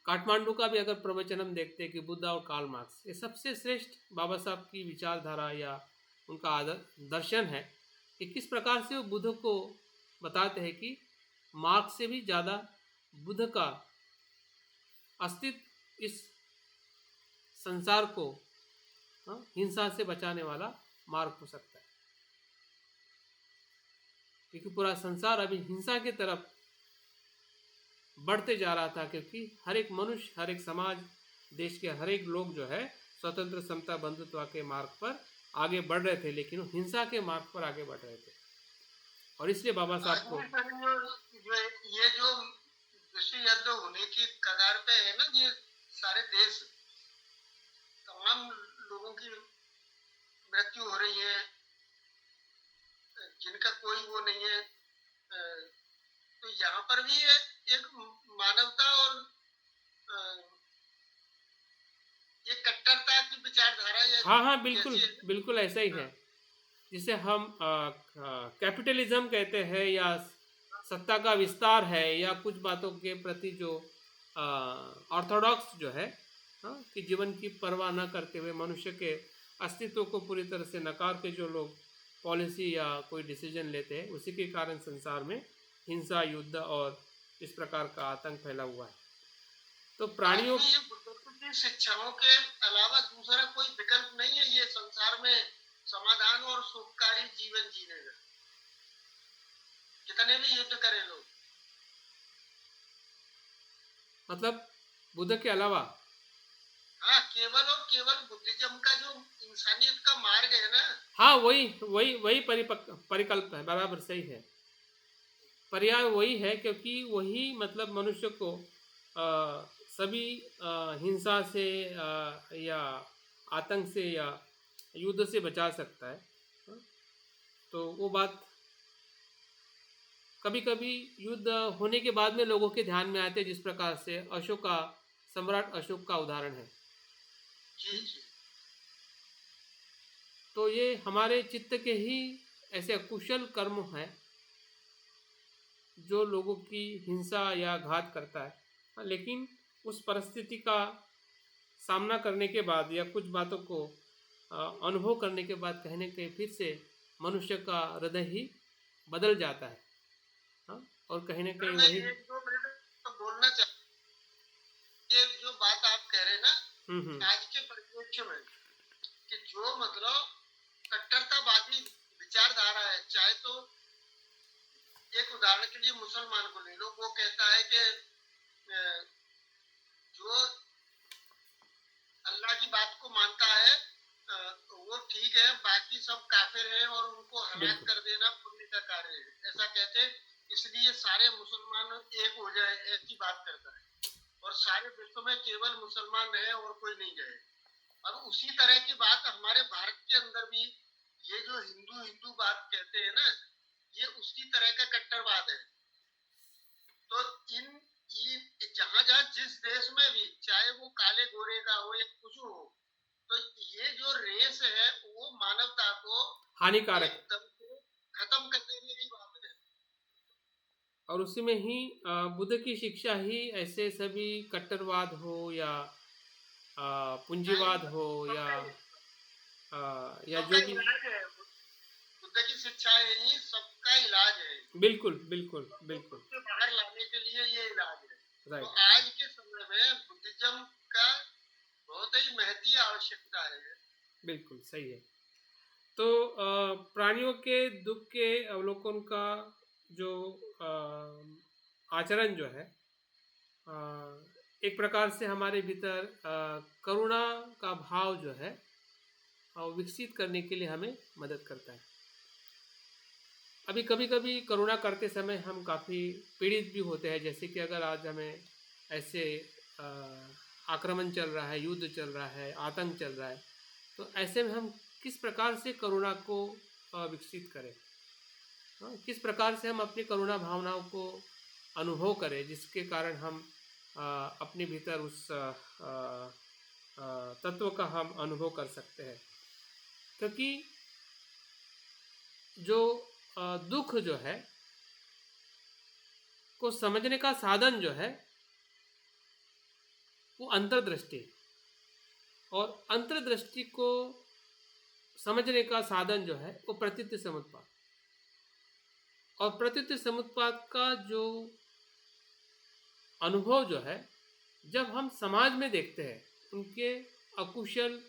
काठमांडू का भी अगर प्रवचन हम देखते हैं कि बुद्धा और कार्ल मार्क्स, ये सबसे श्रेष्ठ बाबा साहब की विचारधारा या उनका दर्शन है कि किस प्रकार से वो बुद्ध को बताते हैं कि मार्क्स से भी ज़्यादा बुद्ध का अस्तित्व इस संसार को हिंसा से बचाने वाला मार्ग हो सकता है, क्योंकि पूरा संसार अभी हिंसा की तरफ बढ़ते जा रहा था, क्योंकि हर एक मनुष्य, हर एक समाज, देश के हर एक लोग जो है स्वतंत्र, समता, बंधुत्व के मार्ग पर आगे बढ़ रहे थे, लेकिन वो हिंसा के मार्ग पर आगे बढ़ रहे थे। और इसलिए बाबा साहब को ये जो विश्व युद्ध होने की कगार पे है ना, ये सारे देश, तमाम लोगों की मृत्यु हो रही है जिनका कोई वो नहीं है, तो यहाँ पर भी एक मानवता और ये कट्टरता की विचारधारा है। हाँ, बिल्कुल बिल्कुल ऐसा ही है, जिसे हम कैपिटलिज्म कहते हैं या सत्ता का विस्तार है, या कुछ बातों के प्रति जो ऑर्थोडॉक्स जो है कि जीवन की परवाह न करते हुए मनुष्य के अस्तित्व को पूरी तरह से नकार के जो लोग पॉलिसी या कोई डिसीजन लेते हैं, उसी के कारण संसार में हिंसा, युद्ध और इस प्रकार का आतंक फैला हुआ है। तो प्राणियों की शिक्षाओं के अलावा दूसरा कोई विकल्प नहीं है ये संसार में समाधान और सुखकारी जीवन जीने का, कितने भी युद्ध करें लोग। मतलब बुद्ध के अलावा हाँ, केवल और केवल बुद्धिज्म का जो इंसानियत का मार्ग है ना, हाँ, वही परिकल्प है, बराबर सही है, पर्याय वही है, क्योंकि वही मतलब मनुष्य को सभी हिंसा से या आतंक से या युद्ध से बचा सकता है। तो वो बात कभी कभी युद्ध होने के बाद में लोगों के ध्यान में आते, जिस प्रकार से सम्राट अशोक का उदाहरण है। तो ये हमारे चित्त के ही ऐसे अकुशल कर्म हैं जो लोगों की हिंसा या घात करता है, लेकिन उस परिस्थिति का सामना करने के बाद या कुछ बातों को अनुभव करने के बाद कहने के फिर से मनुष्य का हृदय ही बदल जाता है। और कहीं ना कहीं वही तो बोलना चाहिए, ये जो बात आप कह रहे हैं ना आज के परिप्रेक्ष्य में, कि जो मतलब कट्टरतावादी विचारधारा है, चाहे तो एक उदाहरण के लिए मुसलमान को ले लो, वो कहता है कि जो अल्लाह की बात को मानता है वो ठीक है, बाकी सब काफिर हैं और उनको हलाक कर देना पुण्य का कार्य है, ऐसा कहते, इसलिए सारे मुसलमान एक हो जाए, ऐसी बात करता है, और सारे विश्व में केवल मुसलमान रहे और कोई नहीं रहे। अब उसी तरह की बात हमारे भारत के अंदर भी, ये जो हिंदू बात कहते हैं ना, ये उसी तरह का कट्टरवाद है। तो इन जहां जिस देश में भी, चाहे वो काले गोरे का हो या कुछ हो, तो ये जो रेस है वो मानवता को हानिकारक खत्म कर देने की बात है। और उसी में ही बुद्ध की शिक्षा ही ऐसे सभी कट्टरवाद हो या पूंजीवाद हो या जो भी, बुद्ध की शिक्षा ही सबका इलाज है। बिल्कुल बिल्कुल बिल्कुल, बाहर लाने के लिए ये इलाज है। राइट। तो आज के समय में बुद्धिज्म का बहुत बहुत ही महती आवश्यकता है। बिल्कुल सही है। तो प्राणियों के दुख के अवलोकन का जो आचरण जो है अ, एक प्रकार से हमारे भीतर करुणा का भाव जो है विकसित करने के लिए हमें मदद करता है। अभी कभी कभी करुणा करते समय हम काफ़ी पीड़ित भी होते हैं, जैसे कि अगर आज हमें ऐसे अ, आक्रमण चल रहा है, युद्ध चल रहा है, आतंक चल रहा है, तो ऐसे में हम किस प्रकार से करुणा को विकसित करें, हाँ, किस प्रकार से हम अपनी करुणा भावनाओं को अनुभव करें, जिसके कारण हम अपने भीतर उस तत्व का हम अनुभव कर सकते हैं। क्योंकि जो दुख जो है को समझने का साधन जो है वो अंतर्दृष्टि, और अंतर्दृष्टि को समझने का साधन जो है वो प्रतीति समुत्पाद, और प्रतीति समुत्पाद का जो अनुभव जो है जब हम समाज में देखते हैं, उनके अकुशल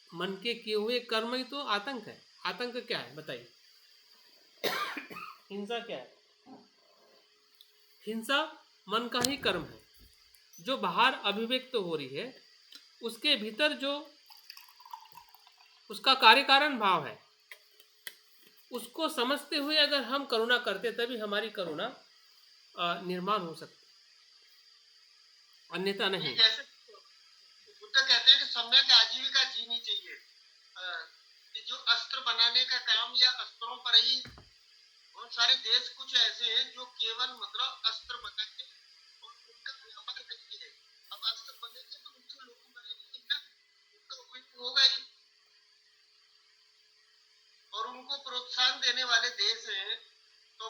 मन के किए हुए कर्म ही तो आतंक है। आतंक क्या है बताइए? हिंसा क्या है? हिंसा मन का ही कर्म है, जो बाहर अभिव्यक्त हो रही है, उसके भीतर जो उसका कार्य कारण भाव है, उसको समझते हुए अगर हम करुणा करते तभी हमारी करुणा निर्माण हो सकती, अन्यथा नहीं। जैसे बुद्ध कहते हैं कि सम्यक आजीविका जीनी चाहिए, कि जो अस्त्र बनाने का काम या अस्त्रों पर ही, बहुत सारे देश कुछ ऐसे हैं जो केवल मतलब अस्त्र बना के और उनका व्यापार करती है। अब अस्त्र बनेंगे तो उनसे लोग मरेंगे ना, उनका उपयोग होगा ही, और उनको प्रोत्साहन देने वाले देश हैं, तो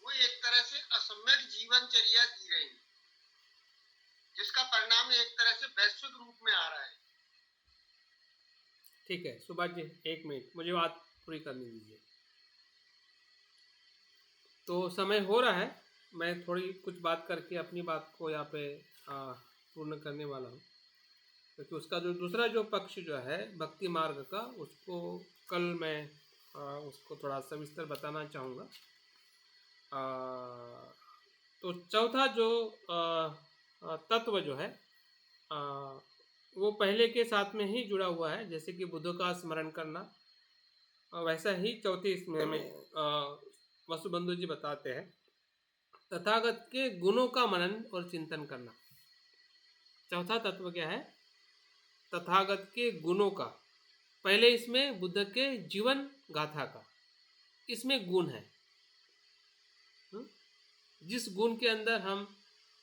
वो एक तरह से असम्यक जीवनचर्या जी रहे हैं, जिसका परिणाम एक तरह से वैश्विक रूप में आ रहा है। ठीक है सुभाष जी, एक मिनट, मुझे बात पूरी करने दीजिए। तो समय हो रहा है, मैं थोड़ी कुछ बात करके अपनी बात को यहाँ पे पूर्ण करने वाला हूँ, क्योंकि उसका जो दूसरा जो पक्ष जो है भक्ति मार्ग का, उसको कल मैं उसको थोड़ा सविस्तर बताना चाहूँगा। तो चौथा जो तत्व जो है वो पहले के साथ में ही जुड़ा हुआ है, जैसे कि बुद्ध का स्मरण करना, वैसा ही चौथे इसमें हमें वसुबंधु जी बताते हैं तथागत के गुणों का मनन और चिंतन करना। चौथा तत्व क्या है? तथागत के गुणों का। पहले इसमें बुद्ध के जीवन गाथा का, इसमें गुण है। जिस गुण के अंदर हम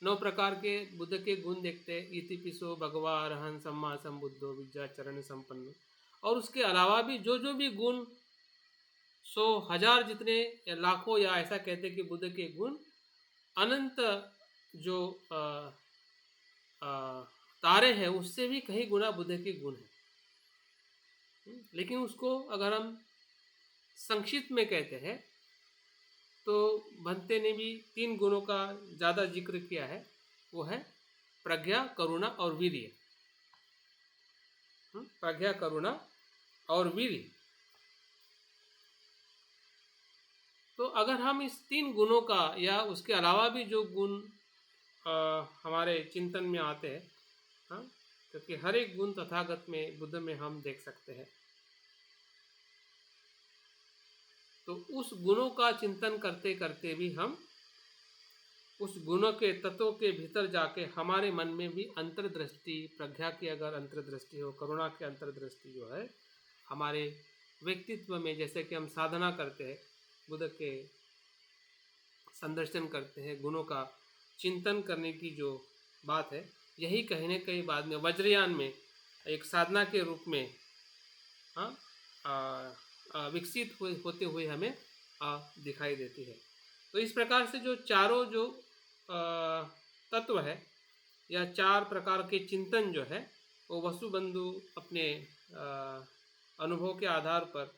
9 प्रकार के बुद्ध के गुण देखते हैं, इतिपिसो भगवा अरहन सम्मा संबुद्धो विद्याचरण संपन्न, और उसके अलावा भी जो भी गुण 100 हजार जितने या लाखों, या ऐसा कहते हैं कि बुद्ध के गुण अनंत जो तारे हैं उससे भी कहीं गुना बुद्ध के गुण हैं। लेकिन उसको अगर हम संक्षिप्त में कहते हैं तो भंते ने भी 3 गुणों का ज़्यादा जिक्र किया है, वो है प्रज्ञा, करुणा और वीर्य। प्रज्ञा, करुणा और वीर्य। तो अगर हम इस 3 गुणों का या उसके अलावा भी जो गुण हमारे चिंतन में आते हैं, हाँ, क्योंकि हर एक गुण तथागत में, बुद्ध में हम देख सकते हैं, तो उस गुणों का चिंतन करते करते भी हम उस गुणों के तत्वों के भीतर जाके हमारे मन में भी अंतर्दृष्टि, प्रज्ञा की अगर अंतर्दृष्टि हो, करुणा की अंतर्दृष्टि जो है हमारे व्यक्तित्व में, जैसे कि हम साधना करते हैं, बुद्ध के संदर्शन करते हैं, गुणों का चिंतन करने की जो बात है, यही कहीं न कहीं बाद में वज्रयान में एक साधना के रूप में विकसित होते हुए हमें दिखाई देती है। तो इस प्रकार से जो चारों जो तत्व है या 4 प्रकार के चिंतन जो है, वो वसुबंधु अपने अनुभव के आधार पर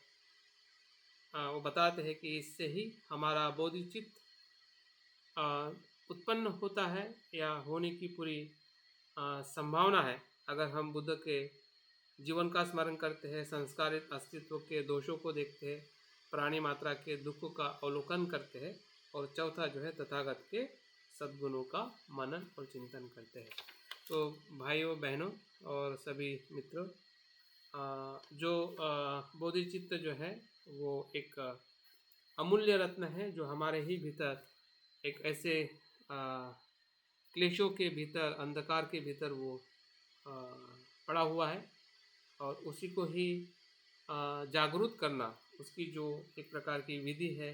वो बताते हैं कि इससे ही हमारा बोधिचित्त उत्पन्न होता है या होने की पूरी संभावना है। अगर हम बुद्ध के जीवन का स्मरण करते हैं, संस्कारित अस्तित्व के दोषों को देखते हैं, प्राणी मात्रा के दुखों का अवलोकन करते हैं, और चौथा जो है तथागत के सद्गुणों का मनन और चिंतन करते हैं। तो भाइयों बहनों और सभी मित्रों, जो बोधिचित्त जो है वो एक अमूल्य रत्न है, जो हमारे ही भीतर एक ऐसे क्लेशों के भीतर, अंधकार के भीतर वो पड़ा हुआ है, और उसी को ही जागरूक करना उसकी जो एक प्रकार की विधि है,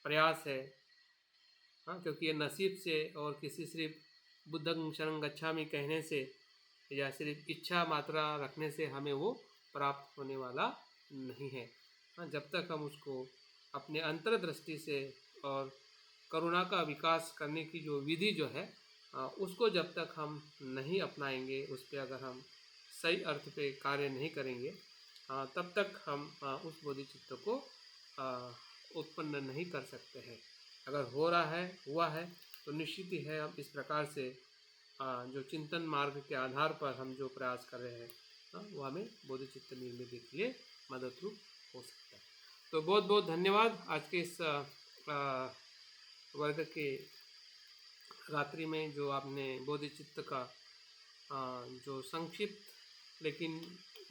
प्रयास है। हाँ, क्योंकि ये नसीब से और किसी सिर्फ बुद्धं शरणं गच्छामि कहने से या सिर्फ इच्छा मात्रा रखने से हमें वो प्राप्त होने वाला नहीं है। हाँ, जब तक हम उसको अपने अंतर्दृष्टि से और करुणा का विकास करने की जो विधि जो है उसको जब तक हम नहीं अपनाएंगे, उस पर अगर हम सही अर्थ पे कार्य नहीं करेंगे, तब तक हम उस बोधिचित्त को उत्पन्न नहीं कर सकते हैं। अगर हो रहा है, हुआ है, तो निश्चित ही है हम इस प्रकार से जो चिंतन मार्ग के आधार पर हम जो प्रयास कर रहे हैं वो हमें बोधिचित्त निर्मित के लिए मददरूप हो सकता है। तो बहुत बहुत धन्यवाद आज के इस वर्ग के रात्रि में जो आपने बोधिचित्त का जो संक्षिप्त लेकिन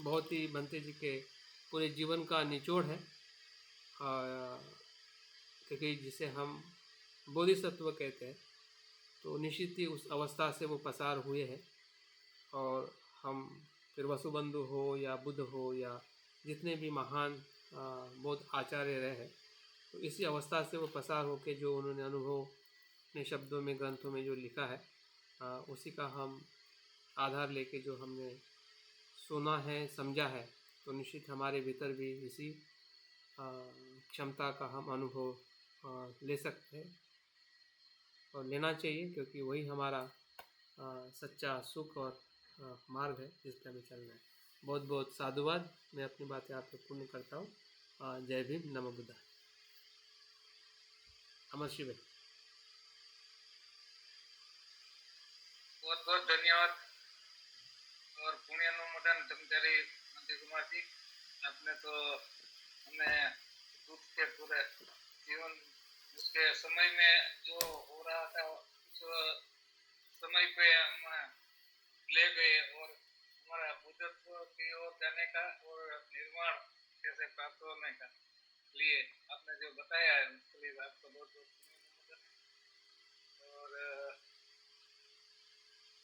बहुत ही भंते जी के पूरे जीवन का निचोड़ है, क्योंकि जिसे हम बोधिसत्व कहते हैं, तो निश्चित ही उस अवस्था से वो पसार हुए हैं। और हम फिर वसुबंधु हो या बुद्ध हो या जितने भी महान बौद्ध आचार्य रहे हैं, तो इसी अवस्था से वो पसार होकर जो उन्होंने अनुभव अपने शब्दों में, ग्रंथों में जो लिखा है, उसी का हम आधार लेके जो हमने सुना है, समझा है, तो निश्चित हमारे भीतर भी इसी क्षमता का हम अनुभव ले सकते हैं और लेना चाहिए, क्योंकि वही हमारा सच्चा सुख और मार्ग है जिस पर हमें चलना है। बहुत बहुत साधुवाद। मैं अपनी बातें आप तक पूर्ण करता हूँ। जय भीम, नमो बुद्धाय। अमर शिव। बहुत बहुत धन्यवाद और पुण्यानुमोदन ब्रह्मचारी मंत्री कुमार जी। आपने तो हमें दुख के पूरे जीवन उसके समय में जो हो रहा था उस समय पे हम ले गए और हमारा बुद्धत्व की ओर जाने का और निर्माण कैसे प्राप्त होने का लिए आपने जो बताया है उसके लिए आपको बहुत बहुत